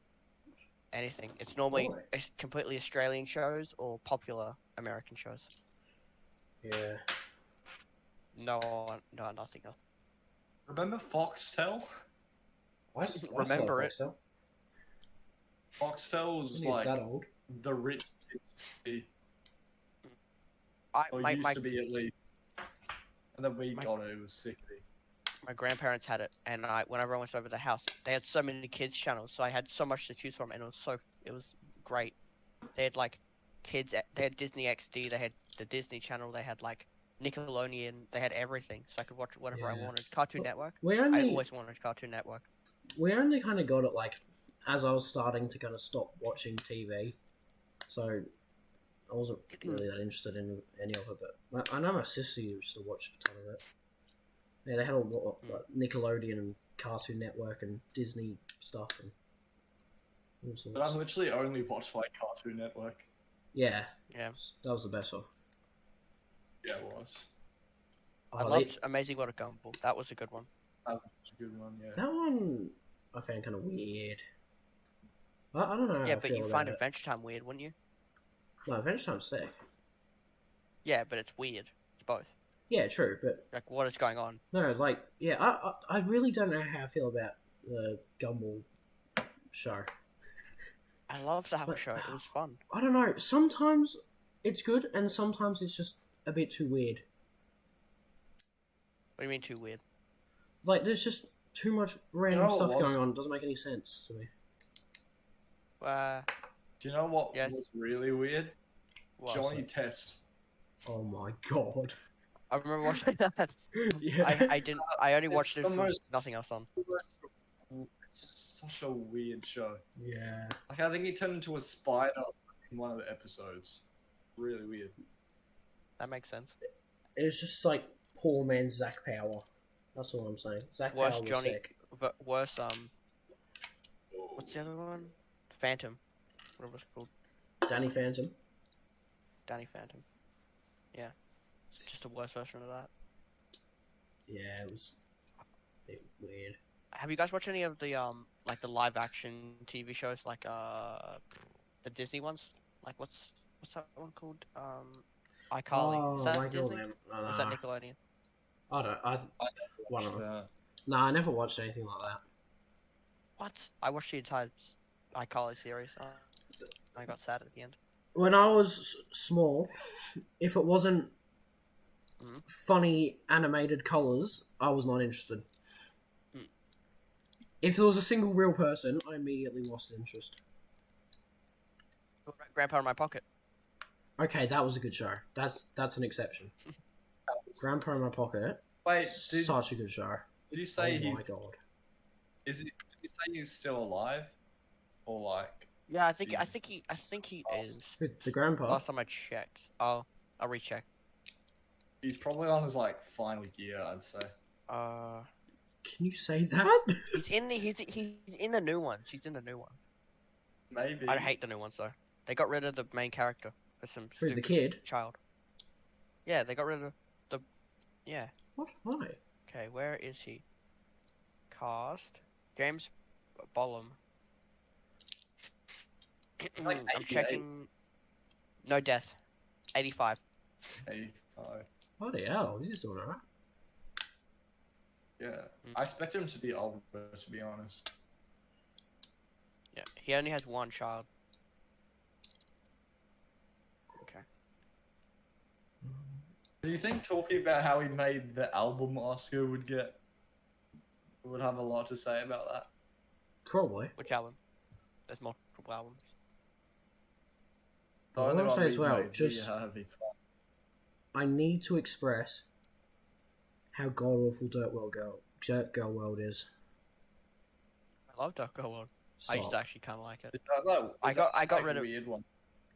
anything. It's normally completely Australian shows or popular American shows. Yeah. No, nothing else. Remember Foxtel? I remember it. Foxtel. Foxtel I was think it's that like old. the rich kids' TV, or My used to be at least. And then we My- got it. It was sickly. my grandparents had it, and whenever I went over the house, they had so many kids channels, so I had so much to choose from, and it was great. They had like they had Disney XD, they had the Disney Channel, they had like Nickelodeon, they had everything, so I could watch whatever I Yeah. wanted. Cartoon Network. We I only always wanted Cartoon Network. kind of got it like as I was starting to kind of stop watching TV, so I wasn't really that interested in any of it. But I know my sister used to watch a ton of it. Yeah, they had a lot of like, Nickelodeon and Cartoon Network and Disney stuff and all sorts. But I've literally only watched like Cartoon Network. Yeah, Yeah. that was the best one. Yeah, it was. I Oh, loved Amazing World of Gumball. That was a good one. That was a good one. Yeah. that one I found kind of weird. I don't know how Yeah, I but feel you about find it. Adventure Time weird, wouldn't you? No, Adventure Time's sick. Yeah, but it's weird. It's both. Yeah, true, but Like, what is going on? no, like, yeah, I really don't know how I feel about the Gumball show. I loved that But- show. It was fun. I don't know. Sometimes it's good, and sometimes it's just a bit too weird. What do you mean too weird? Like, there's just too much random You know what stuff was- going on. It doesn't make any sense to me. Do you know what Yes. was really weird? What? Johnny Test. Oh my god. I remember watching that. Yeah. I didn't. I only It's watched it the for most- nothing else on. It's such a weird show. Yeah. Like I think he turned into a spider in one of the episodes. Really weird. That makes sense. It's just like poor man's Zach Power. That's all I'm saying. Zach Worse Power was Johnny- sick. But worse. What's the other one? Phantom. What was it called? Danny Phantom. Danny Phantom. Yeah. It's just a worse version of that. Yeah, it was a bit weird. Have you guys watched any of the like the live action TV shows like the Disney ones? Like what's that one called? iCarly. Oh, Is that my god, Disney? man. Or is that Nickelodeon? I don't. One of them. Yeah. No, I never watched anything like that. What? I watched the entire iCarly series. I got sad at the end. When I was small, if it wasn't Mhm. funny animated colors, I was not interested. Mm. If there was a single real person, I immediately lost interest. Grandpa in My Pocket. Okay, that was a good show. That's an exception. Grandpa in My Pocket, Wait, such a good show. did you say Oh my he's? god. Is it? Did you say he's still alive? Or like? Yeah, I think Jesus. he is. Who, the grandpa? Last time I checked. I'll recheck. He's probably on his like final year, I'd say. Can you say that? He's in the new ones. He's in the new one. Maybe. I hate the new ones though. They got rid of the main character for some Who, the stupid kid? child. Yeah, they got rid of the. Yeah. What? Why? Okay, where is he? Cast James Bollum. like I'm 88. checking. No death. 85. 85. Bloody hell, he's doing alright. Yeah. Mm. I expect him to be older, to be honest. Yeah, he only has one child. Okay. Do you think talking about how he made the album Oscar would have a lot to say about that? Probably. Which album? There's multiple albums. The I only want to one say as we well, made, just we have it. I need to express how god awful Dirt Girl World is. I love Dark Girl World. I Stop. used to actually kind of like it. Is that, no, I is got- that I got like rid a of- weird one.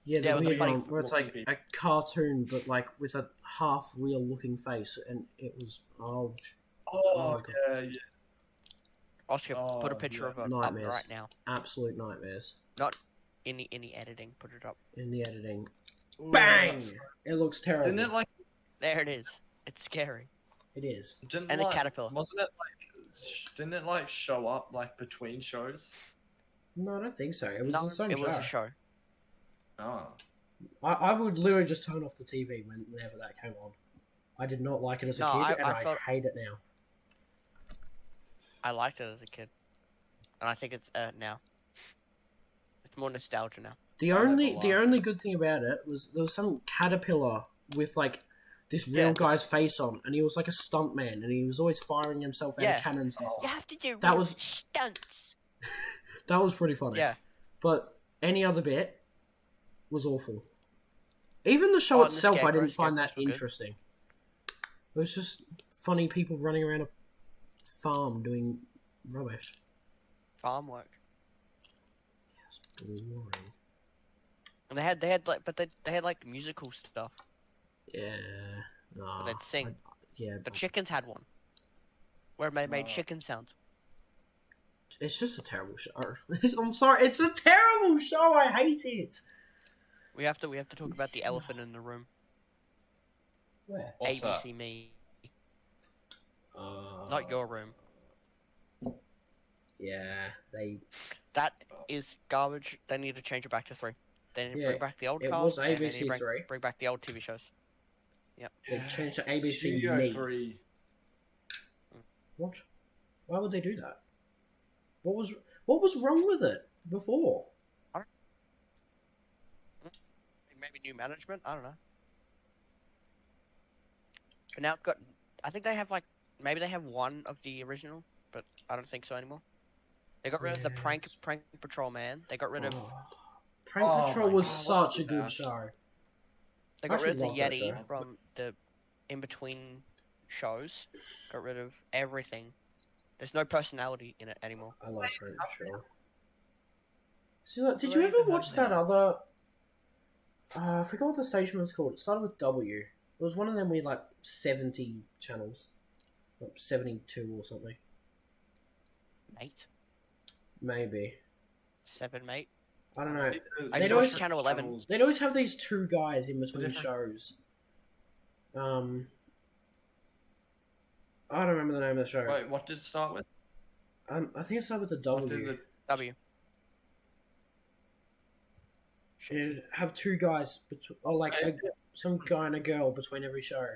Yeah, the Yeah, with the weird funny one where it's like people. a cartoon, but like with a half real looking face, and it was Oh, God. yeah, yeah. Oscar, put a Oh, picture yeah. of it up Nightmares. right now. absolute nightmares In the editing, put it up. in the editing. Ooh, Bang! that's- It looks terrible. Didn't it like? There it is. It's scary. It is. Didn't And the like, caterpillar. Wasn't it like? Didn't it like show up like between shows? No, I don't think so. It was No, the same it show. was a show. Oh. I would literally just turn off the TV whenever that came on. I did not like it as a No, kid, I and I felt- hate it now. I liked it as a kid, and I think it's now. It's more nostalgia now. The I never only liked good thing about it was there was some caterpillar with like this real Yeah. guy's face on, and he was like a stunt man, and he was always firing himself out Yeah. of cannons and stuff. You have to do That real was- stunts. That was pretty funny. Yeah. But any other bit was awful. Even the show and the itself, I didn't scarecrows find that were good. interesting. It was just funny people running around a farm doing rubbish. Farm work. It's boring. And they had like, but they had like musical stuff. Yeah. No. They'd sing. Yeah. The chickens had one, where they made Oh. chicken sounds. It's just a terrible show. I'm sorry, it's a terrible show. I hate it. We have to talk about the elephant in the room. Where? What's that? ABC Me, Uh, not your room. Yeah, That is garbage. They need to change it back to 3. They need to Yeah, bring back the old it cast. was and they need to ABC bring, 3. Bring back the old TV shows. they changed to ABC Studio Me. 3. What? Why would they do that? What was wrong with it before? Maybe new management. I don't know. But now it's got. I think they have like maybe they have one of the original, but I don't think so anymore. They got rid of the prank patrol man. They got rid of. Oh, Prank Oh Patrol my was God, such what's a good that? show. They I got rid actually of the love that Yeti show. from the in between shows. Got rid of everything. There's no personality in it anymore. I love Prank Patrol. See, like, did Do you they ever even watch have that other? I forgot what the station was called. It started with W. It was one of them with like 70 channels, like 72 or something. Mate, Maybe. 7 mate. I don't know. I They'd saw always- Channel 11. They'd always have these two guys in between different- shows. I don't remember the name of the show. Wait, what did it start with? I think it started with a What W. did the- W. You'd have two guys, or like some guy and a girl between every show,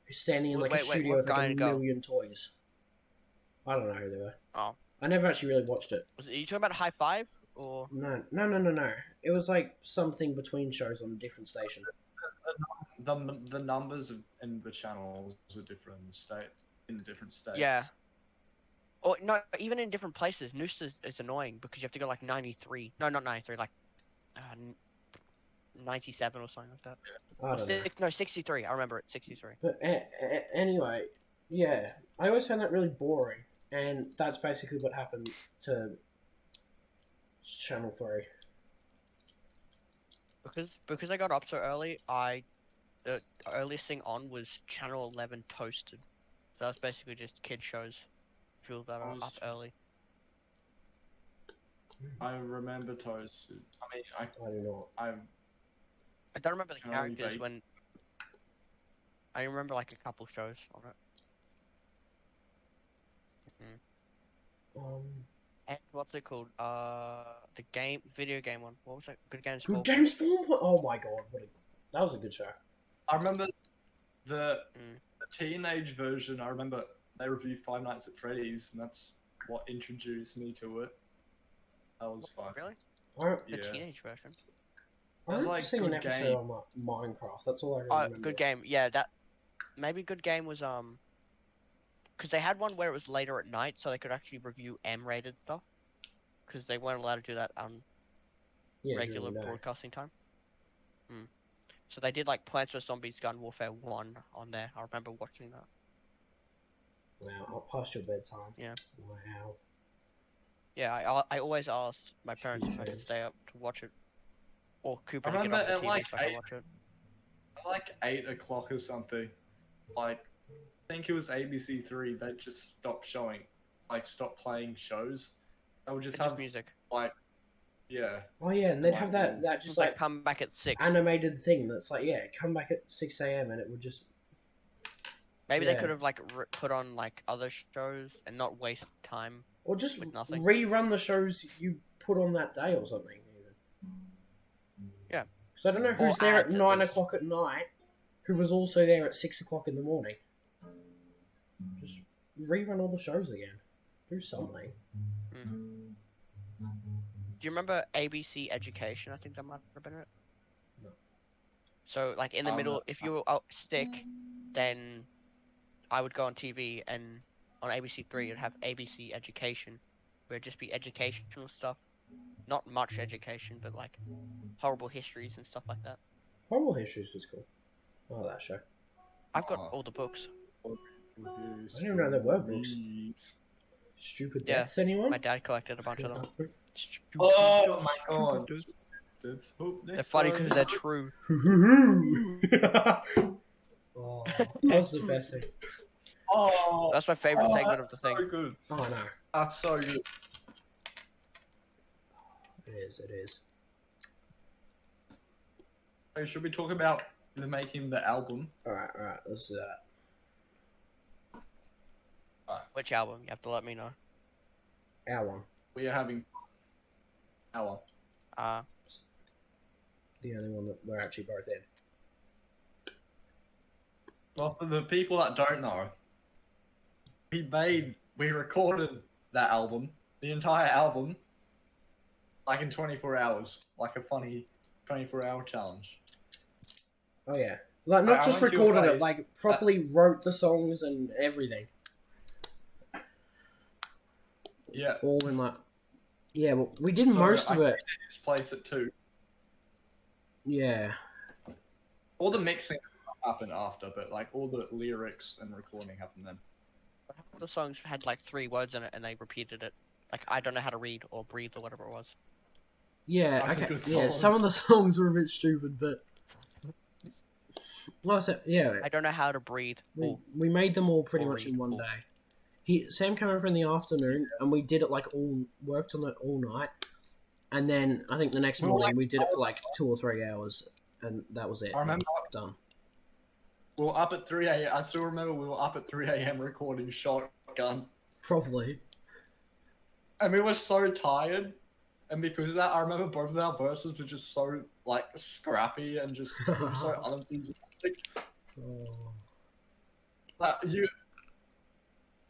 who's standing in like a Wait, studio what with guy like a and girl? million toys. I don't know who they were. Oh. I never actually really watched it. Are you talking about High Five or? No. It was like something between shows on a different station. The numbers in the channels are different in different states. Yeah. Or no, even in different places. Noosa is annoying because you have to go like 93. No, not 93. Like 97 or something like that. I don't know. No, 63. I remember it. 63. But anyway, yeah, I always found that really boring, and that's basically what happened to Channel 3. Because I got up so early, the earliest thing on was Channel 11 Toasted. So that's basically just kid shows. People that are up early. I remember Toast. I mean, I do not. I don't remember the Can only characters vague- when. I remember like a couple shows on it. And what's it called? The video game one. What was it? Good Games. Good Fall. Game Spawn. Oh my god, that was a good show. I remember the teenage version. I remember they reviewed Five Nights at Freddy's, and that's what introduced me to it. That was fun. Really? I The Yeah. teenage version. remember like seeing an Good episode Game. on like, Minecraft. That's all I really Oh, remember. Good Game. Yeah, that. Maybe Good Game was because they had one where it was later at night, so they could actually review M-rated stuff. Because they weren't allowed to do that on Yeah, regular during the day. broadcasting time. So they did like Plants vs Zombies Garden Warfare 1 on there. I remember watching that. Wow, I'll past your bedtime. Yeah. Wow. Yeah, I always asked my parents if I could stay up to watch it, or Cooper I to get remember off the at, TV like, so I could 8 watch it. At like 8 o'clock or something. Like, I think it was ABC3. They just stopped showing, like, stopped playing shows. They would just It's have just music. like, yeah. Oh yeah, and they'd have that Just just like like come back at 6. animated thing that's like, yeah, come back at 6 a.m. and it would just Maybe they yeah. could have like put on like other shows and not waste time. or just With nothing. rerun the shows you put on that day or something. Even. Yeah. So I don't know who's Or there at ads at 9 least. o'clock at night, who was also there at 6 o'clock in the morning. Just rerun all the shows again. Do something. you remember ABC Education? I think that might have been it. No. So like in the No. middle, if you were sick, then I would go on TV and on ABC 3 it'd have ABC Education, where it'd just be educational stuff, not much education, but like horrible histories and stuff like that. Horrible Histories was cool. Oh, that show. I've got Oh. all the books. I didn't even know there were books. Stupid Yeah, Deaths, anyone? My dad collected a bunch of them. Oh my god. That's They're funny because they're true. Oh, that was the best thing. Oh, That's my favorite segment of the thing. so good. Oh no, That's so good. it is. It is. Hey, should we talk about making the album? All right. Let's do that. Which album? You have to let me know. Our one. We are having our. The only one that we're actually both in. Well, for the people that don't know, we recorded that album, the entire album, like in 24 hours, like a funny 24-hour challenge. Oh yeah, like not I just went to your recorded it, place. like properly wrote the songs and everything. Yeah. All in like. Yeah, well, we did So most of I it. did this place at 2. Yeah. All the mixing happened after, but like all the lyrics and recording happened then. The songs had like 3 words in it, and they repeated it. Like I don't know how to read or breathe or whatever it was. Yeah, That's a okay. good Yeah, song. some of the songs were a bit stupid, but. Well, I said, yeah, I don't know how to breathe. we made them all pretty much in read one or- day. Sam came over in the afternoon, and we did it like worked on it all night, and then I think the next Well, morning like- we did it for like 2 or 3 hours, and that was it. I remember Done. we were up at 3 a.m. I still remember we were up at 3 a.m. recording Shotgun. Probably. And we were so tired. And because of that, I remember both of our verses were just so, like, scrappy and just so unenthusiastic. Oh.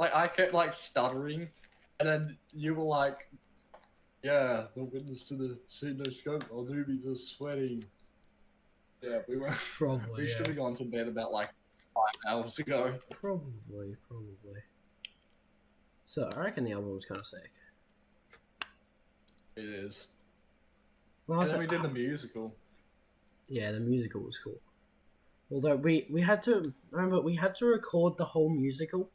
I kept, like, stuttering. And then you were like, yeah, the witness to the scope, our newbies are sweating. Yeah, we were. Probably. We Yeah. should have gone to bed about, like, 5 hours ago. Probably. So I reckon the album was kind of sick. It is. Well, And then we did the musical. Yeah, the musical was cool. Although we had to remember we had to record the whole musical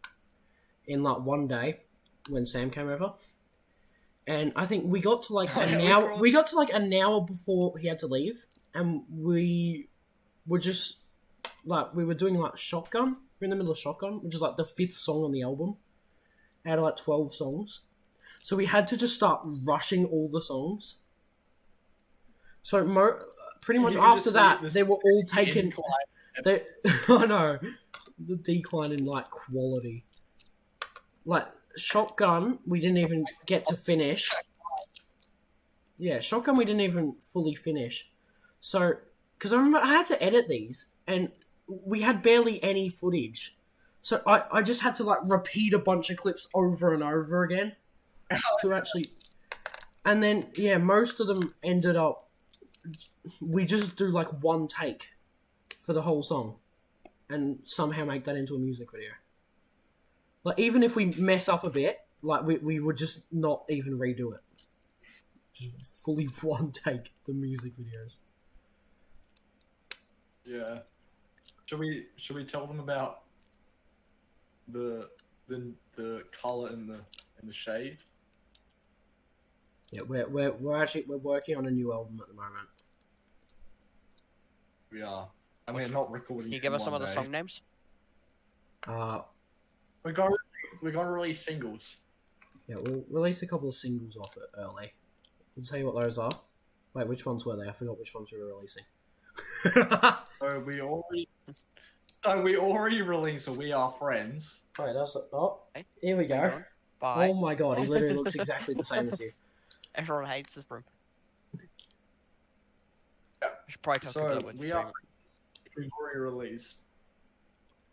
in like one day when Sam came over, and I think we got to like an Yeah, hour. We got to like an hour before he had to leave, and we were just like we were doing like Shotgun. We're in the middle of Shotgun, which is like the 5th song on the album, out of like 12 songs. So we had to just start rushing all the songs. So pretty much You can after just that, see this they were all taken. incline. They, I know the decline in like quality. Like Shotgun, we didn't even get to finish. Yeah, Shotgun, we didn't even fully finish. So, because I remember I had to edit these, and we had barely any footage. So I just had to like repeat a bunch of clips over and over again to actually. And then yeah, most of them ended up. We just do like one take for the whole song, and somehow make that into a music video. Like even if we mess up a bit, like we would just not even redo it. Just fully one take the music videos. Yeah. Should we tell them about the color and the shade? Yeah, we're actually working on a new album at the moment. We are. And we're not recording. Can you it give in us some of one the day. song names? We're gonna release singles. Yeah, we'll release a couple of singles off it early. We'll tell you what those are. Wait, which ones were they? I forgot which ones we were releasing. So we already released a We Are Friends. Alright, that's Hey, here we hang go. on. Bye. Oh my god, he literally looks exactly the same as you. Everyone hates this room. Yeah. We should probably talk So about it with We Are Friends, which we've already released.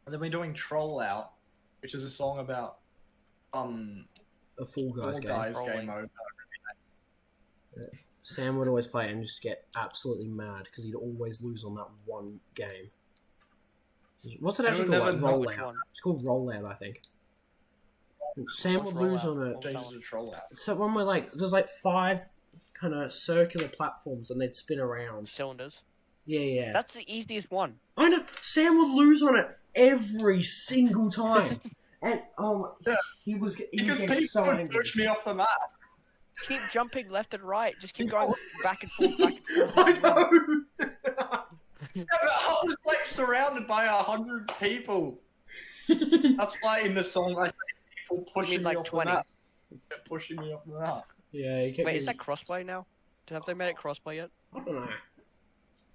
And then we're doing Troll Out, which is a song about A Fall Guys Fall game. Guys Trolling. game over. Sam would always play it and just get absolutely mad because he'd always lose on that one game. What's it I actually would called? never Like know which rollout. one. It's called rollout, I think. Sam What's would lose rollout? on a. What Changes the troll out. So one where like there's like 5 kind of circular platforms and they'd spin around. Cylinders. Yeah. That's the easiest one. I know. Sam would lose on it every single time, and Yeah. he was Because getting people so would angry. push me off the map. Keep jumping left and right. Just keep going back and forth, back and forth. I know. Yeah, but I was like surrounded by 100 people. That's why in the song I say people pushing like me off 20? the map. They're pushing me off the map. Yeah. He kept Wait, is getting- that crossplay now? Have they made it crossplay yet? I don't know.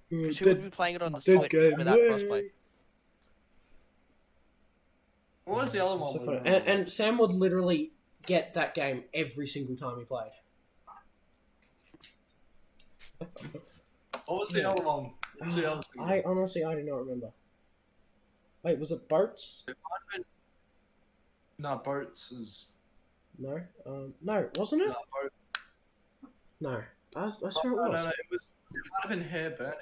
Because who would be playing it on the Dead Switch game, without yeah. crossplay? What was the other one? So we funny. were on? And Sam would literally get that game every single time he played. What was the other one? What was the other thing? I honestly, I do not remember. Wait, was it boats? No, boats is. No, no, wasn't it? No, boat. No, I swear No, it was. no, it was. It might have been hair burning.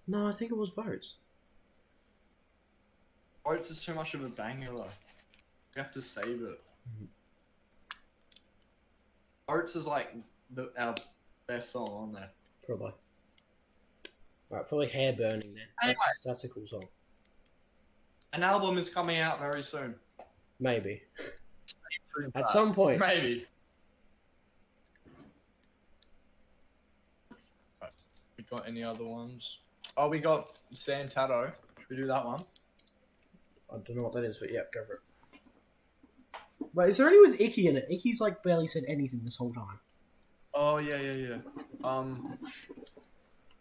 No, I think it was boats. Boats is too much of a banger though. You have to save it. Mhm. Boats is like our best song on there. Probably. Right, probably hair burning then. Anyway. That's a cool song. An album is coming out very soon. Maybe at some point. Maybe. Right. We got any other ones? Oh, we got Sam Tato. Should we do that one? I don't know what that is, but yeah, go for it. Wait, is there any with Icky in it? Icky's like barely said anything this whole time. Oh yeah.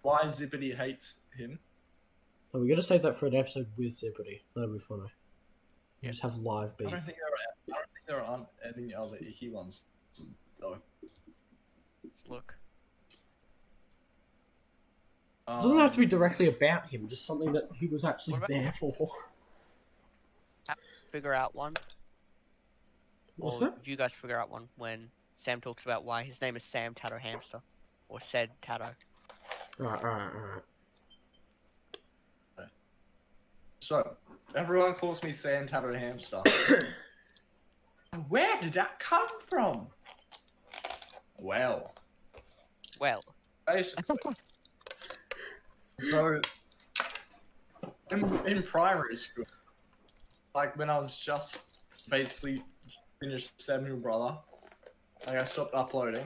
Why Zippity hates him? Oh, we gotta save that for an episode with Zippity. That'll be funny. Yeah. Just have live beef. I don't think there aren't any other icky ones. Though. Let's look. It doesn't have to be directly about him, just something that he was actually What about- there for. Figure out one. What's or that? You guys figure out one when Sam talks about why his name is Sam Tato Hamster. Or said Tato. Alright. So, everyone calls me Sam Tato Hamster. Where did that come from? Well, Well, basically. So, in primary school, like when I was just basically finished Samuel Brother, like I stopped uploading,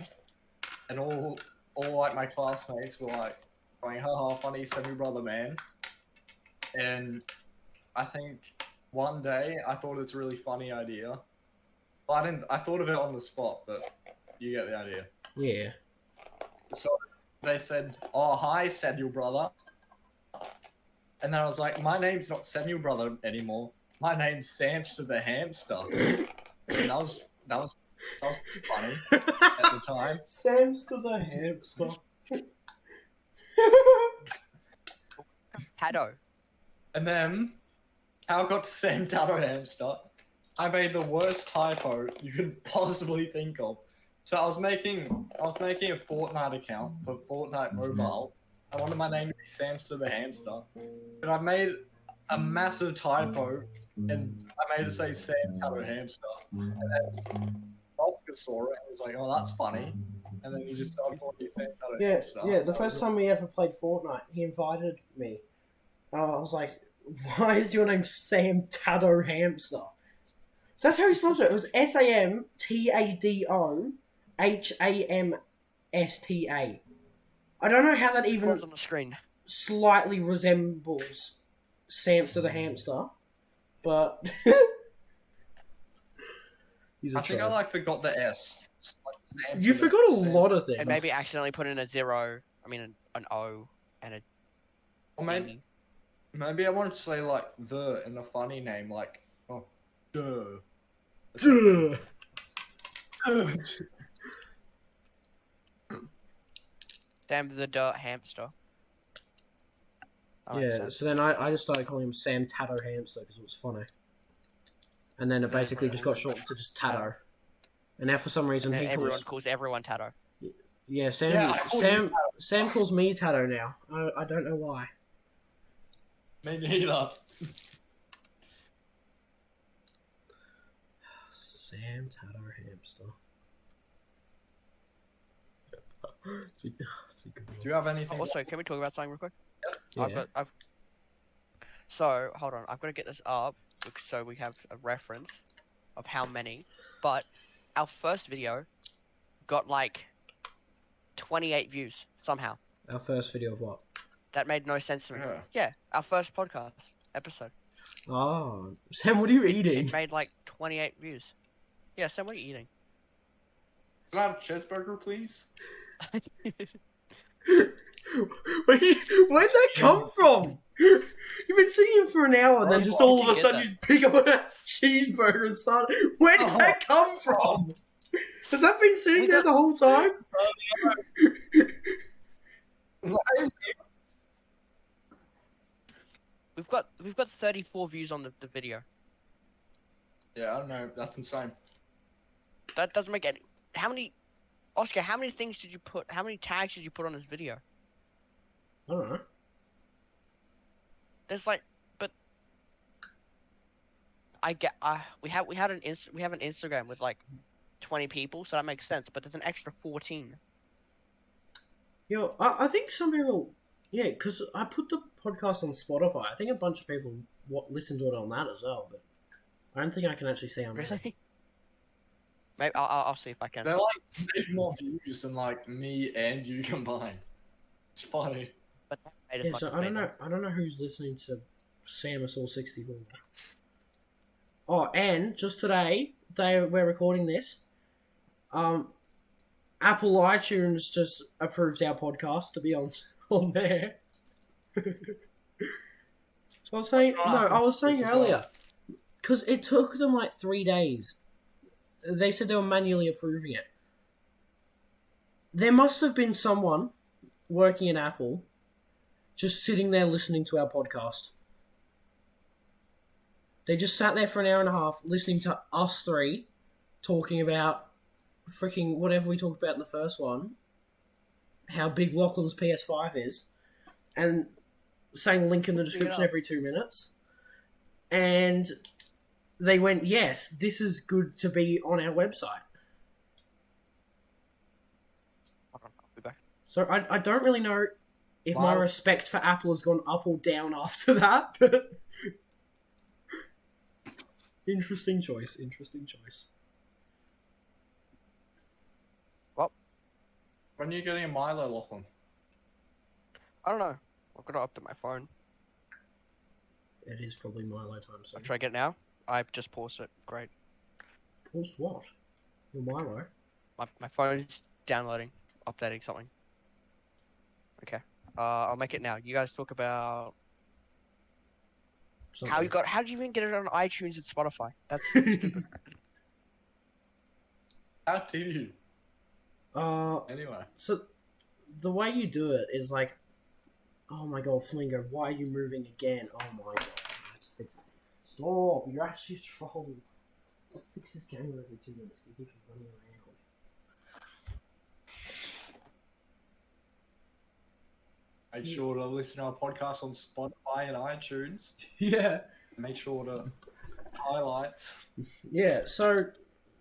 and all like my classmates were like going, haha, funny Samuel Brother man. And I think one day I thought it's a really funny idea. But I thought of it on the spot, but you get the idea. Yeah. So they said, oh, hi, Samuel Brother. And then I was like, my name's not Samuel Brother anymore. My name's Samster the Hamster. And that was funny at the time. Samster the hamster. Tato. And then, how I got to Sam Tato Hamster, I made the worst typo you could possibly think of. So I was making a Fortnite account for Fortnite Mobile. I wanted my name to be Samster the Hamster. But I made a massive typo, and I made it say Sam Tato Hamster. And then Oscar saw it and was like, oh, that's funny. And then he just started calling me Sam Tato Hamster. Yeah, the first time we ever played Fortnite, he invited me. I was like, why is your name Sam Tato Hamster? So that's how he spelled it. It was SAMTADOHAMSTA. I don't know how that even Words on the screen. slightly resembles Samster the Hamster, but he's a I think I troll. forgot the S. Like Samster You the- forgot a Sam- lot of things. And maybe accidentally put in a zero. I mean, an O and a Or maybe I wanted to say like the in a funny name, like oh, duh. Duh. Sam the Dirt Hamster. That makes Yeah, sense. so then I just started calling him Sam Tato Hamster because it was funny. And then it basically just got shortened to just Tato. And now for some reason And he everyone calls... calls everyone Tato. Yeah, Sam. Yeah, I call you Sam calls me Tato now. I don't know why. Me neither. Sam Tato Hamster. It's a good one. Do you have anything? Also, can we talk about something real quick? Yeah. So hold on, I've got to get this up so we have a reference of how many. But our first video got like 28 views somehow. Our first video of what? That made no sense to me. Yeah. Yeah, our first podcast episode. Oh, Sam, what are you eating? It made like 28 views. Yeah, Sam, what are you eating? Can I have a cheeseburger, please? Where'd that come from? You've been singing for an hour, and then just all of a sudden you just pick up a cheeseburger and start. Where did that come from? Has that been sitting there the whole time? We've got 34 views on the video. Yeah, I don't know. That's insane. That doesn't make any. How many, Oscar? How many things did you put? How many tags did you put on this video? I don't know. There's like, but I get. We have an Instagram with like 20 people, so that makes sense. But there's an extra 14. Yo, I think some people, yeah, because I put the podcast on Spotify. I think a bunch of people listen to it on that as well, but I don't think I can actually see on there. Really? Maybe I'll see if I can. They're like more views than like me and you combined. It's funny. But Yeah, so I don't know who's listening to Samasaur64. Oh, and just today, day we're recording this, Apple iTunes just approved our podcast to be on there. So I was saying earlier, because it took them like 3 days. They said they were manually approving it. There must have been someone working in Apple just sitting there listening to our podcast. They just sat there for an hour and a half listening to us three talking about freaking whatever we talked about in the first one, how big Lachlan's PS5 is, and saying link in the description every 2 minutes. And they went, yes, this is good to be on our website. I'll be back. So I don't really know if my respect for Apple has gone up or down after that, but interesting choice. Well, When are you getting a Milo, Lachlan? I don't know. I've got to update my phone. It is probably Milo time soon. I'll try to get it now. I've just paused it. Great. Paused what? Your Milo? My phone's downloading, updating something. Okay. I'll make it now. You guys talk about Something. how did you even get it on iTunes and Spotify? That's stupid. How do you? Anyway. So, the way you do it is like, oh my god, Flamingo, why are you moving again? Oh my god, I have to fix it. Stop, you're actually a troll. I'll fix this camera every 2 minutes. You keep running around. Make sure to listen to our podcast on Spotify and iTunes. Yeah. Make sure to highlights. Yeah, so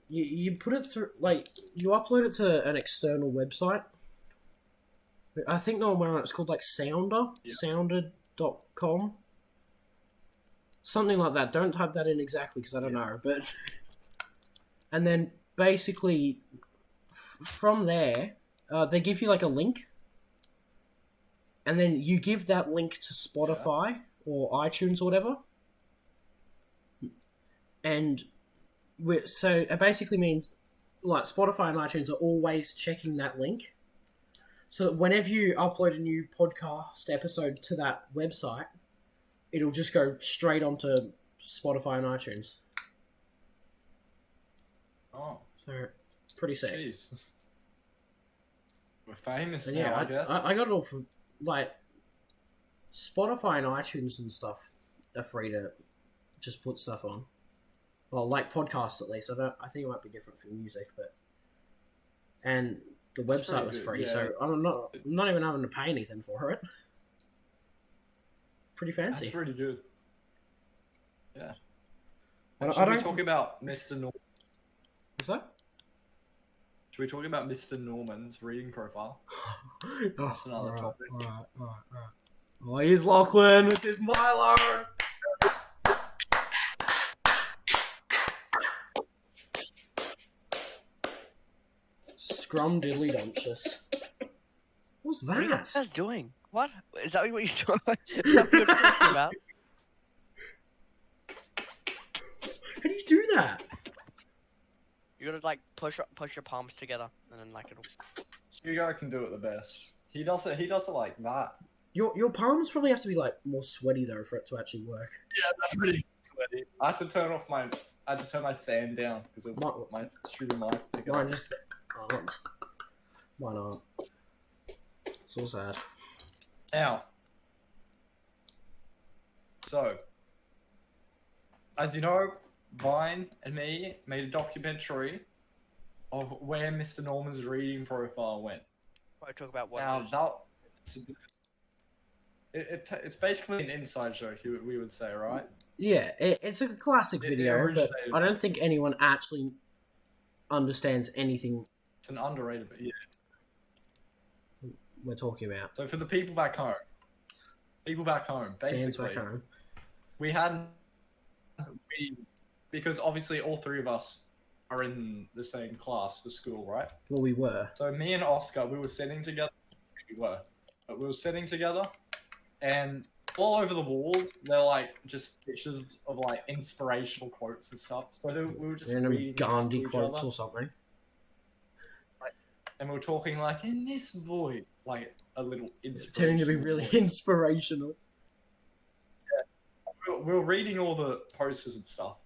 you put it through, like, you upload it to an external website. I think the one it's called like Sounder, sounder.com. Something like that. Don't type that in exactly because I don't know. But and then basically from there, they give you like a link. And then you give that link to Spotify or iTunes or whatever. And so it basically means like Spotify and iTunes are always checking that link. So that whenever you upload a new podcast episode to that website, it'll just go straight onto Spotify and iTunes. Oh. So, pretty sick. Jeez. We're famous And now, yeah, I guess. I got it all from, like, Spotify and iTunes and stuff are free to just put stuff on. Well, like podcasts at least. I think it might be different for music, but... And the That's website pretty was good, free, yeah. so I'm not even having to pay anything for it. Pretty That's fancy. pretty good. Yeah. I Should we don't- talk about Mr. Norman? What's that? Should we talk about Mr. Norman's reading profile? That's another topic. Alright. Oh, here's Lachlan with his Milo. Scrum diddly dumptious. What's What are you that? guys doing? What? Is that what you're doing? Is that what you're talking about? How do you do that? You're gonna like push your palms together, and then like it'll. Hugo can do it the best. He does it like that. Your palms probably have to be like more sweaty though for it to actually work. Yeah, that's pretty sweaty. I had to turn my fan down because of my stupid mic. Mine just can't. Why not? So sad. Now, so as you know, Vine and me made a documentary of where Mr. Norman's reading profile went. I talk about what. Now it's basically an inside joke, we would say, right? Yeah, it's a classic It video, but originated- I don't think anyone actually understands anything It's an underrated, but yeah. we're talking about. So for the people back home, Fans basically, back home. because obviously all three of us are in the same class for school, right? Well, we were. So me and Oscar, we were sitting together. And all over the walls, they're like just pictures of like inspirational quotes and stuff. So we were just Random reading Gandhi to each quotes other, or something. and we were talking like in this voice, like a little Turning inspirational. to be really voice. inspirational. We were reading all the posters and stuff,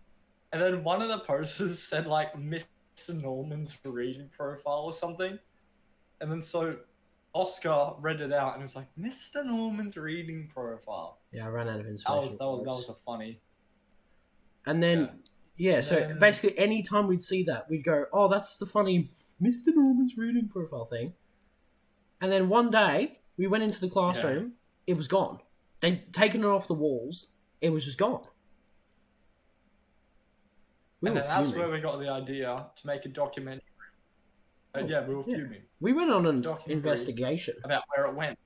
and then one of the posters said like Mr. Norman's reading profile or something, and then so Oscar read it out and was like Mr. Norman's reading profile. Yeah, I ran out of That inspirational was quotes. a funny. And then, yeah, And so then- basically any time we'd see that, we'd go, oh, that's the funny Mr. Norman's reading profile thing. And then one day, we went into the classroom, it was gone. They'd taken it off the walls, it was just gone. We And were then that's fuming. where we got the idea to make a documentary. And yeah, we were yeah. fuming We went on an documentary. investigation. about where it went.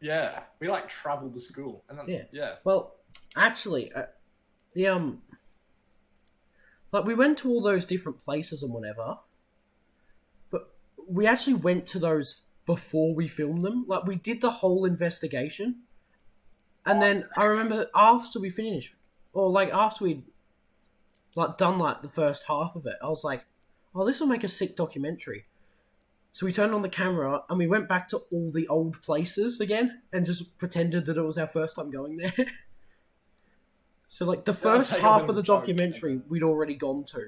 Yeah, we like traveled to school, and then yeah. Well, actually, like we went to all those different places and whatever, but we actually went to those before we filmed them. Like we did the whole investigation, and then I remember after we finished, or like after we'd like done like the first half of it, I was like, "Oh, this will make a sick documentary." So we turned on the camera and we went back to all the old places again and just pretended that it was our first time going there. So like the first like a half little of the joke, documentary we'd already gone to.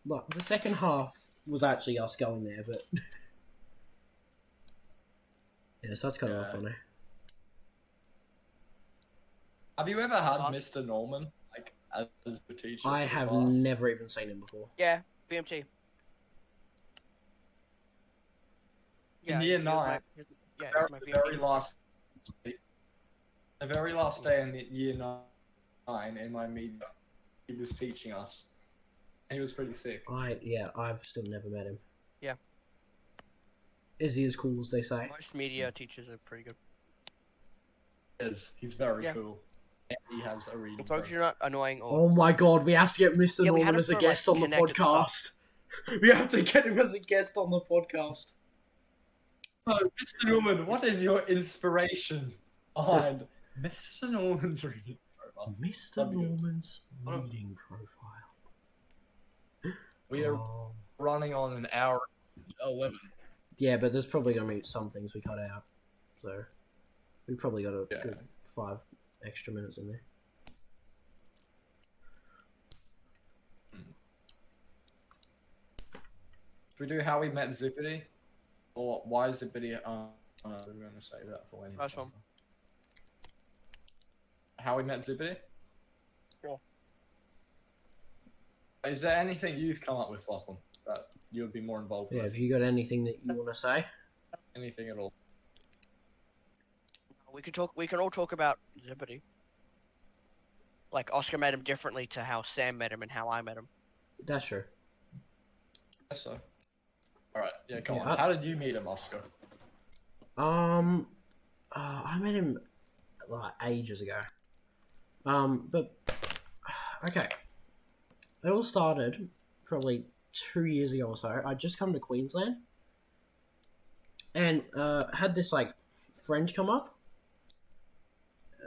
Like the second half was actually us going there, but yeah, so that's kind of funny. Have you ever had Us? Mr. Norman like as a teacher? I in have class? never even seen him before. Yeah, VMT. Yeah, year he was 9, my- yeah, he was my The VMT. very last day in the year 9 in my media, he was teaching us. He was pretty sick. I've still never met him. Yeah. Is he as cool as they say? Most media teachers are pretty good. He's very Yeah. cool. And he has a reading. As long as you're not annoying or Oh my god, we have to get Mr. Yeah, we had Norman him as a for, guest like, on the connected podcast. We have to get him as a guest on the podcast. So, Mr. Norman, what is your inspiration behind Mr. Norman's reading profile? Mr. That'd be good. Norman's Oh. reading profile. We are Oh. running on an hour 11. Yeah, but there's probably going to be some things we cut out. So we probably got a Yeah. good 5 extra minutes in there. Should we do how we met Zippity? Or why Zippity? We're going to say that for when. Nice one. How we met Zippity? Sure. Is there anything you've come up with, Lachlan? that you would be more involved Yeah, with. have you got anything that you want to say? Anything at all. We can all talk about Zippity. Like Oscar met him differently to how Sam met him and how I met him. That's true. Guess so. Alright, yeah, come Yeah, on. How did you meet him, Oscar? I met him like ages ago. But okay, it all started probably 2 years ago or so. I'd just come to Queensland and had this like friend come up.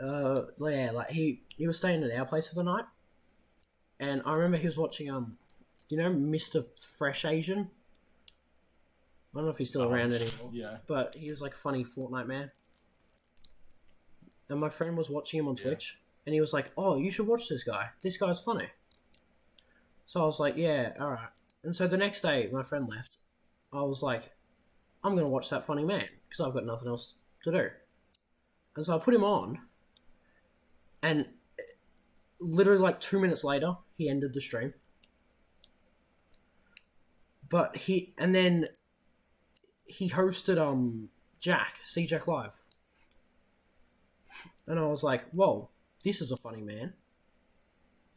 Yeah, like he was staying at our place for the night, and I remember he was watching Mr. Fresh Asian. I don't know if he's still around anymore. Yeah. But he was like a funny Fortnite man. And my friend was watching him on Twitch, and he was like, "Oh, you should watch this guy. This guy's funny." So I was like, "Yeah, all right." And so the next day, my friend left. I was like, "I'm gonna watch that funny man because I've got nothing else to do." And so I put him on, and literally like 2 minutes later, he ended the stream. But he hosted See Jack Live. And I was like, whoa, this is a funny man.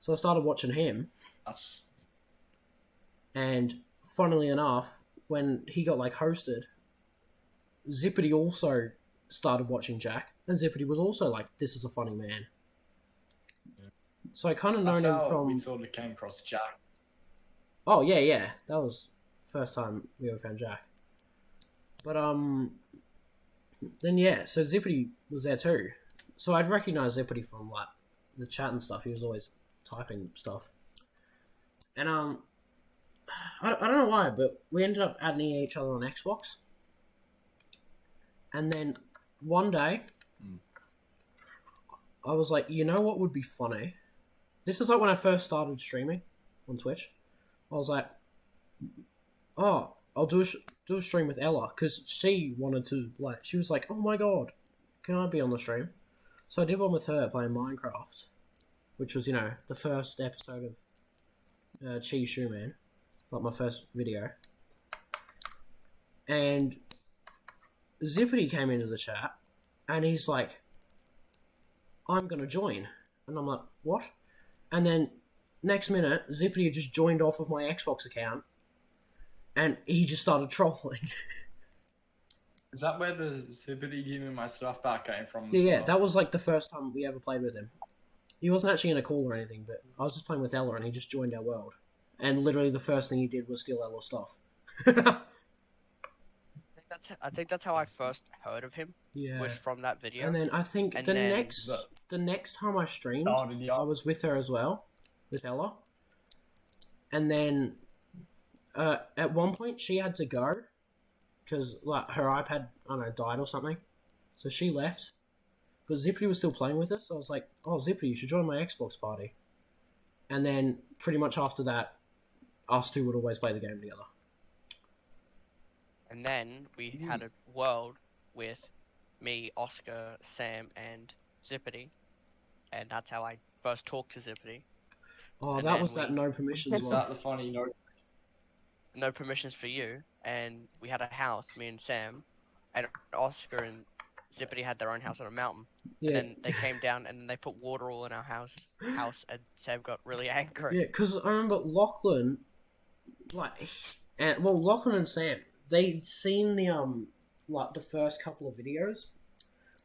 So I started watching him. That's... And funnily enough, when he got like hosted, Zippity also started watching Jack. And Zippity was also like, this is a funny man. Yeah. So I kind of known him from... we sort of came across Jack. Oh, yeah. That was the first time we ever found Jack. But, then yeah, so Zippity was there too. So I'd recognize Zippity from, like, the chat and stuff. He was always typing stuff. And, I don't know why, but we ended up adding each other on Xbox. And then one day, I was like, you know what would be funny? This was like when I first started streaming on Twitch. I was like, oh, I'll do a stream with Ella, because she wanted to, like, she was like, oh my god, can I be on the stream? So I did one with her playing Minecraft, which was, the first episode of Cheese Shoe Man, like my first video. And Zippity came into the chat, and he's like, I'm gonna join. And I'm like, what? And then next minute, Zippity had just joined off of my Xbox account, and he just started trolling. Is that where the Zippity give me my stuff back came from? Yeah, that was like the first time we ever played with him. He wasn't actually in a call or anything, but I was just playing with Ella, and he just joined our world. And literally the first thing he did was steal Ella's stuff. I think that's how I first heard of him. Yeah. Was from that video. And then I think And the then next time I streamed, Started I was with her as well, with Ella. And then at one point she had to go because like her iPad, I don't know, died or something. So she left. But Zippity was still playing with us. So I was like, oh, Zippity, you should join my Xbox party. And then pretty much after that, us two would always play the game together. And then we had a world with me, Oscar, Sam, and Zippity. And that's how I first talked to Zippity. Oh, And that then was that no permissions Is one. that the funny note? No permissions for you. And we had a house, me and Sam. And Oscar and Zippity had their own house on a mountain. Yeah. And then they came down and they put water all in our house, and Sam got really angry. Yeah, because I remember Lachlan, Lachlan and Sam, they'd seen the first couple of videos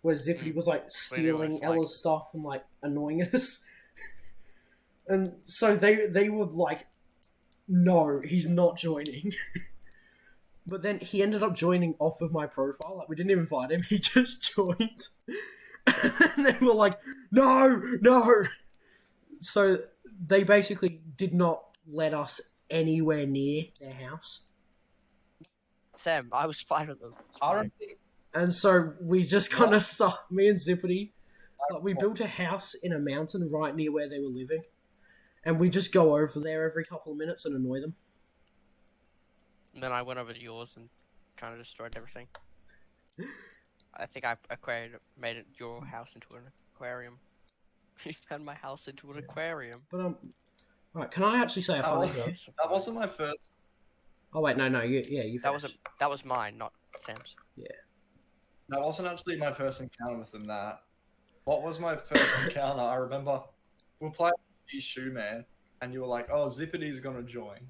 where Zippity was like stealing Ella's stuff and like annoying us, and so they would like, no, he's not joining. But then he ended up joining off of my profile. Like we didn't invite him; he just joined, and they were like, no. So they basically did not let us anywhere near their house. Sam, I was fine with them. And so we just kind of stuck, me and Zippity, we built a house in a mountain right near where they were living. And we just go over there every couple of minutes and annoy them. And then I went over to yours and kind of destroyed everything. I think I made your house into an aquarium. You turned my house into an aquarium. But right, can I actually say a funny thing? That wasn't my first. Oh wait, no, you finished. That was mine, not Sam's. That wasn't actually my first encounter with them. That. What was my first encounter? I remember we were playing Shoe Man, and you were like, "Oh, Zippity's gonna join,"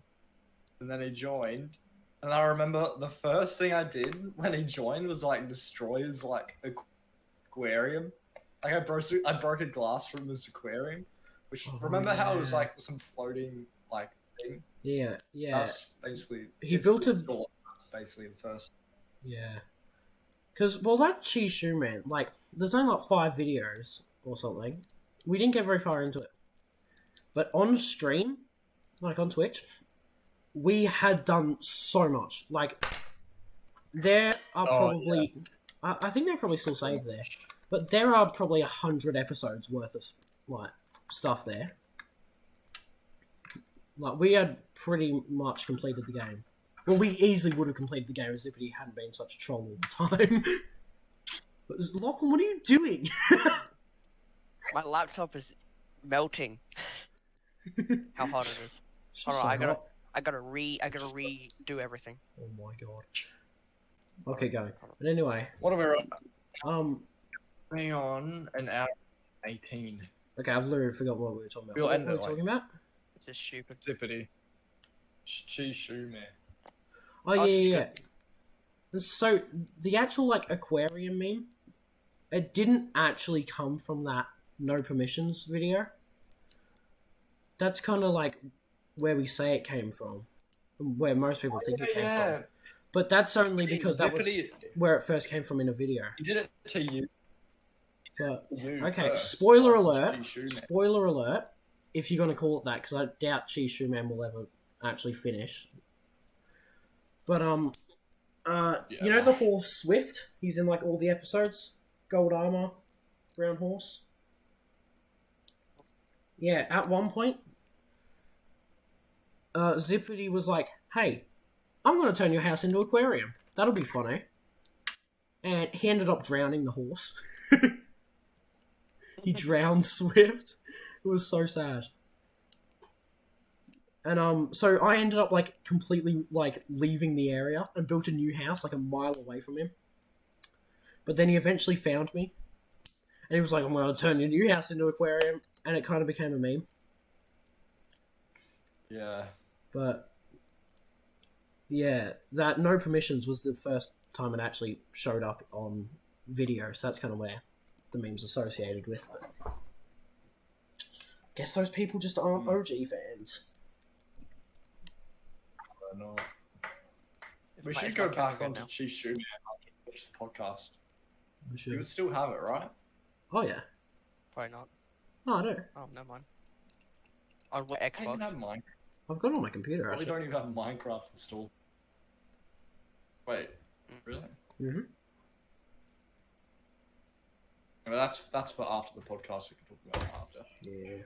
and then he joined, and I remember the first thing I did when he joined was like destroy his like aquarium. Like I broke a glass from his aquarium, which remember how it was like some floating like thing. Yeah. That's basically He built a. That's basically the first. Yeah. Because, well, that Cheese Shoe Man, like, there's only like 5 videos or something. We didn't get very far into it. But on stream, like on Twitch, we had done so much. Like, there are probably... Yeah. I think they're probably still saved there. But there are probably 100 episodes worth of, like, stuff there. Like, we had pretty much completed the game. Well, we easily would have completed the game if Zippity hadn't been such a troll all the time. But Lachlan, what are you doing? My laptop is melting. How hot it is. Hold on, So I gotta redo everything. Oh my god. Okay, go. But anyway, What are we um, running on? An hour 18. okay, I've literally forgot what we were talking about. We'll What end were we it, like- talking about? It's just stupid. Zippity. Cheese Shoe Man. Oh That's yeah. So the actual like aquarium meme, it didn't actually come from that no permissions video. That's kind of like where we say it came from, where most people think it came from. But that's only because that was Zippity, where it first came from in a video. he did it to you. But You okay, first. spoiler alert. Cheese Shoe Man. Spoiler alert. If you're gonna call it that, because I doubt Cheese Shoe Man will ever actually finish. But you know the horse Swift? He's in like all the episodes. Gold armor, brown horse. Yeah, at one point, Zippity was like, "Hey, I'm gonna turn your house into an aquarium. That'll be funny." And he ended up drowning the horse. He drowned Swift. It was so sad. And so I ended up like completely like leaving the area and built a new house like a mile away from him. But then he eventually found me, and he was like, "I'm gonna turn your new house into an aquarium," and it kind of became a meme. Yeah. But yeah, that no permissions was the first time it actually showed up on video, so that's kind of where the meme's associated with. But guess those people just aren't OG fans. No. It's We my- should it's go my back camera onto now. Cheese Shoe Man after we finish the podcast. We You should. would still have it, right? Oh yeah. Probably not. No, I do. Oh, never mind. On what I don't even have Xbox? Minecraft. I've got it on my computer Probably actually. don't even have Minecraft installed. Wait, really? Mm-hmm. I mean, that's for after the podcast. We can talk about it after. Yeah.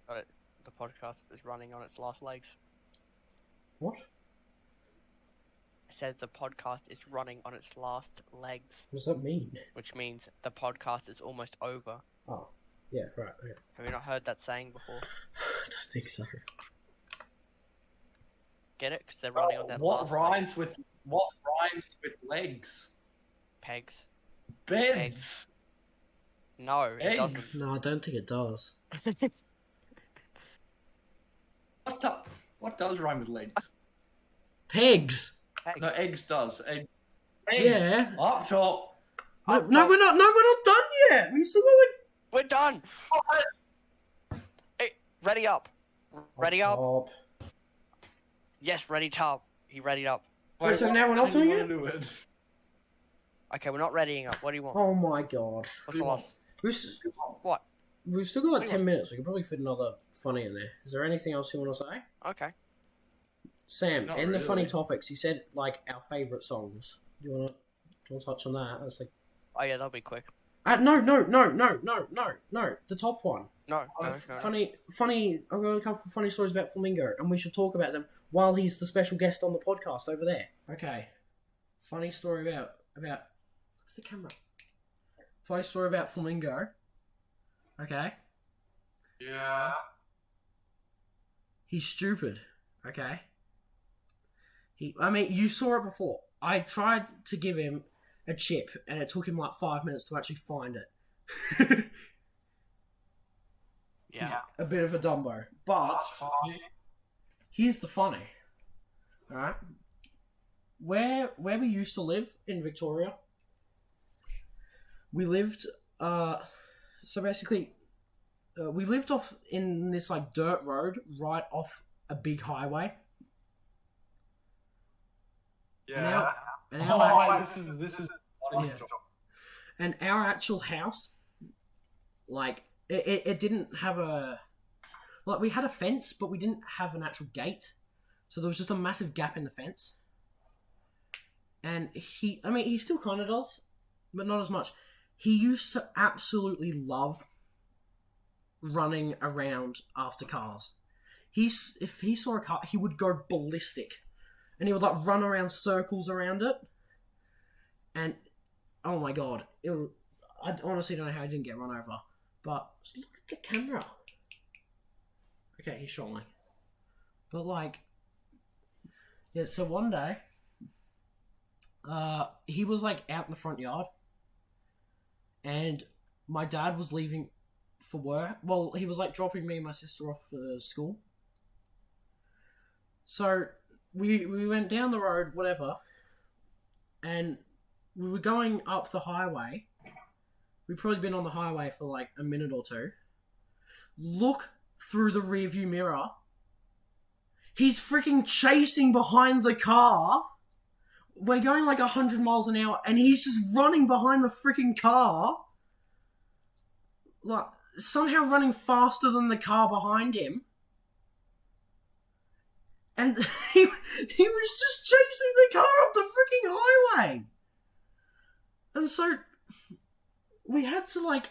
Got it. The podcast is running on its last legs. What? I said the podcast is running on its last legs, What does that mean? which means the podcast is almost over. Oh, yeah, right. Okay. Have you not heard that saying before? I don't think so. Get it? Because they're running on their what last rhymes with legs? pegs. Beds. No, it Eggs. doesn't. No, I don't think it does. What does rhyme with legs? Pegs. Peg. No, eggs does. Eggs. Yeah. Up top. No, Up no, top. we're not. No, we're not done yet. We still got We're done. Hey, ready up. like. Ready up. Top. Yes, ready top. He readied up. Wait, so what now we're not do you doing wanna do it? Okay, we're not readying up. What do you want? Oh my god. What's the last? We've still got like What do you 10 minutes. We could probably fit another funny in there. Is there anything else you want to say? Okay. Sam, Not in the funny really. topics, you said like our favourite songs. Do you want to touch on that? That's like. Oh yeah, that'll be quick. No. The top one. No, no. Funny. I've got a couple of funny stories about Flamingo, and we should talk about them while he's the special guest on the podcast over there. Okay. Funny story about. What's the camera? Funny story about Flamingo. Okay? Yeah. He's stupid. Okay? I mean, you saw it before. I tried to give him a chip, and it took him like 5 minutes to actually find it. Yeah. A bit of a Dumbo. But That's funny. here's the funny. Alright? Where we used to live in Victoria, we lived, so basically, we lived off in this like dirt road right off a big highway. Yeah. And our This is funny Yeah. story. And our actual house, like, it didn't have a... Like, we had a fence, but we didn't have an actual gate. So there was just a massive gap in the fence. And he still kind of does, but not as much. He used to absolutely love running around after cars. If he saw a car, he would go ballistic. And he would, like, run around circles around it. And, oh my god. I honestly don't know how he didn't get run over. But, look at the camera. Okay, he's showing. But, like... Yeah, so one day... he was, like, out in the front yard. And my dad was leaving for work. Well, he was, like, dropping me and my sister off for school. So... We went down the road, whatever, and we were going up the highway. We'd probably been on the highway for like a minute or two. Look through the rearview mirror. He's freaking chasing behind the car. We're going like 100 miles an hour, and he's just running behind the freaking car. Like, somehow running faster than the car behind him. And he was just chasing the car up the freaking highway. And so we had to, like,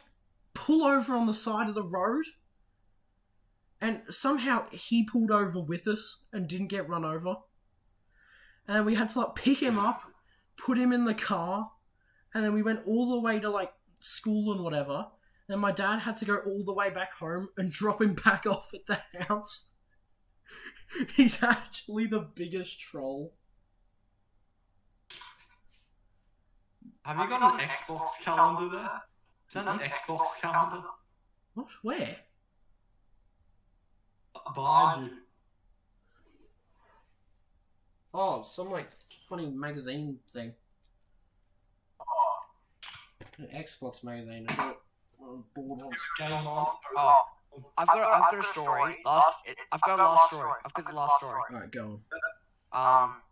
pull over on the side of the road. And somehow he pulled over with us and didn't get run over. And then we had to, like, pick him up, put him in the car, and then we went all the way to, like, school and whatever. And my dad had to go all the way back home and drop him back off at the house. He's actually the biggest troll. Have you got an Xbox calendar there? Is that an Xbox calendar? What? Where? Behind you. Oh, some, like, funny magazine thing. An Xbox magazine. I got bored on. Game on. Oh, I've got a story. I've got a last story. I've got the last story. Alright, go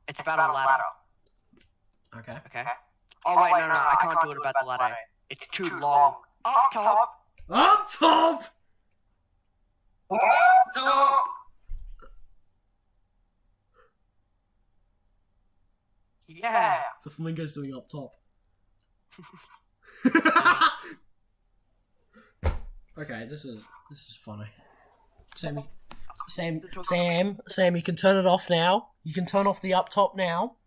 It's about a ladder. on. Okay. Okay. Oh wait, no, I can't do it about the ladder. It's too long. Up top. Up top! Stop! Yeah. The flamingo's doing up top. Okay, this is funny. Sam, you can turn it off now. You can turn off the up top now.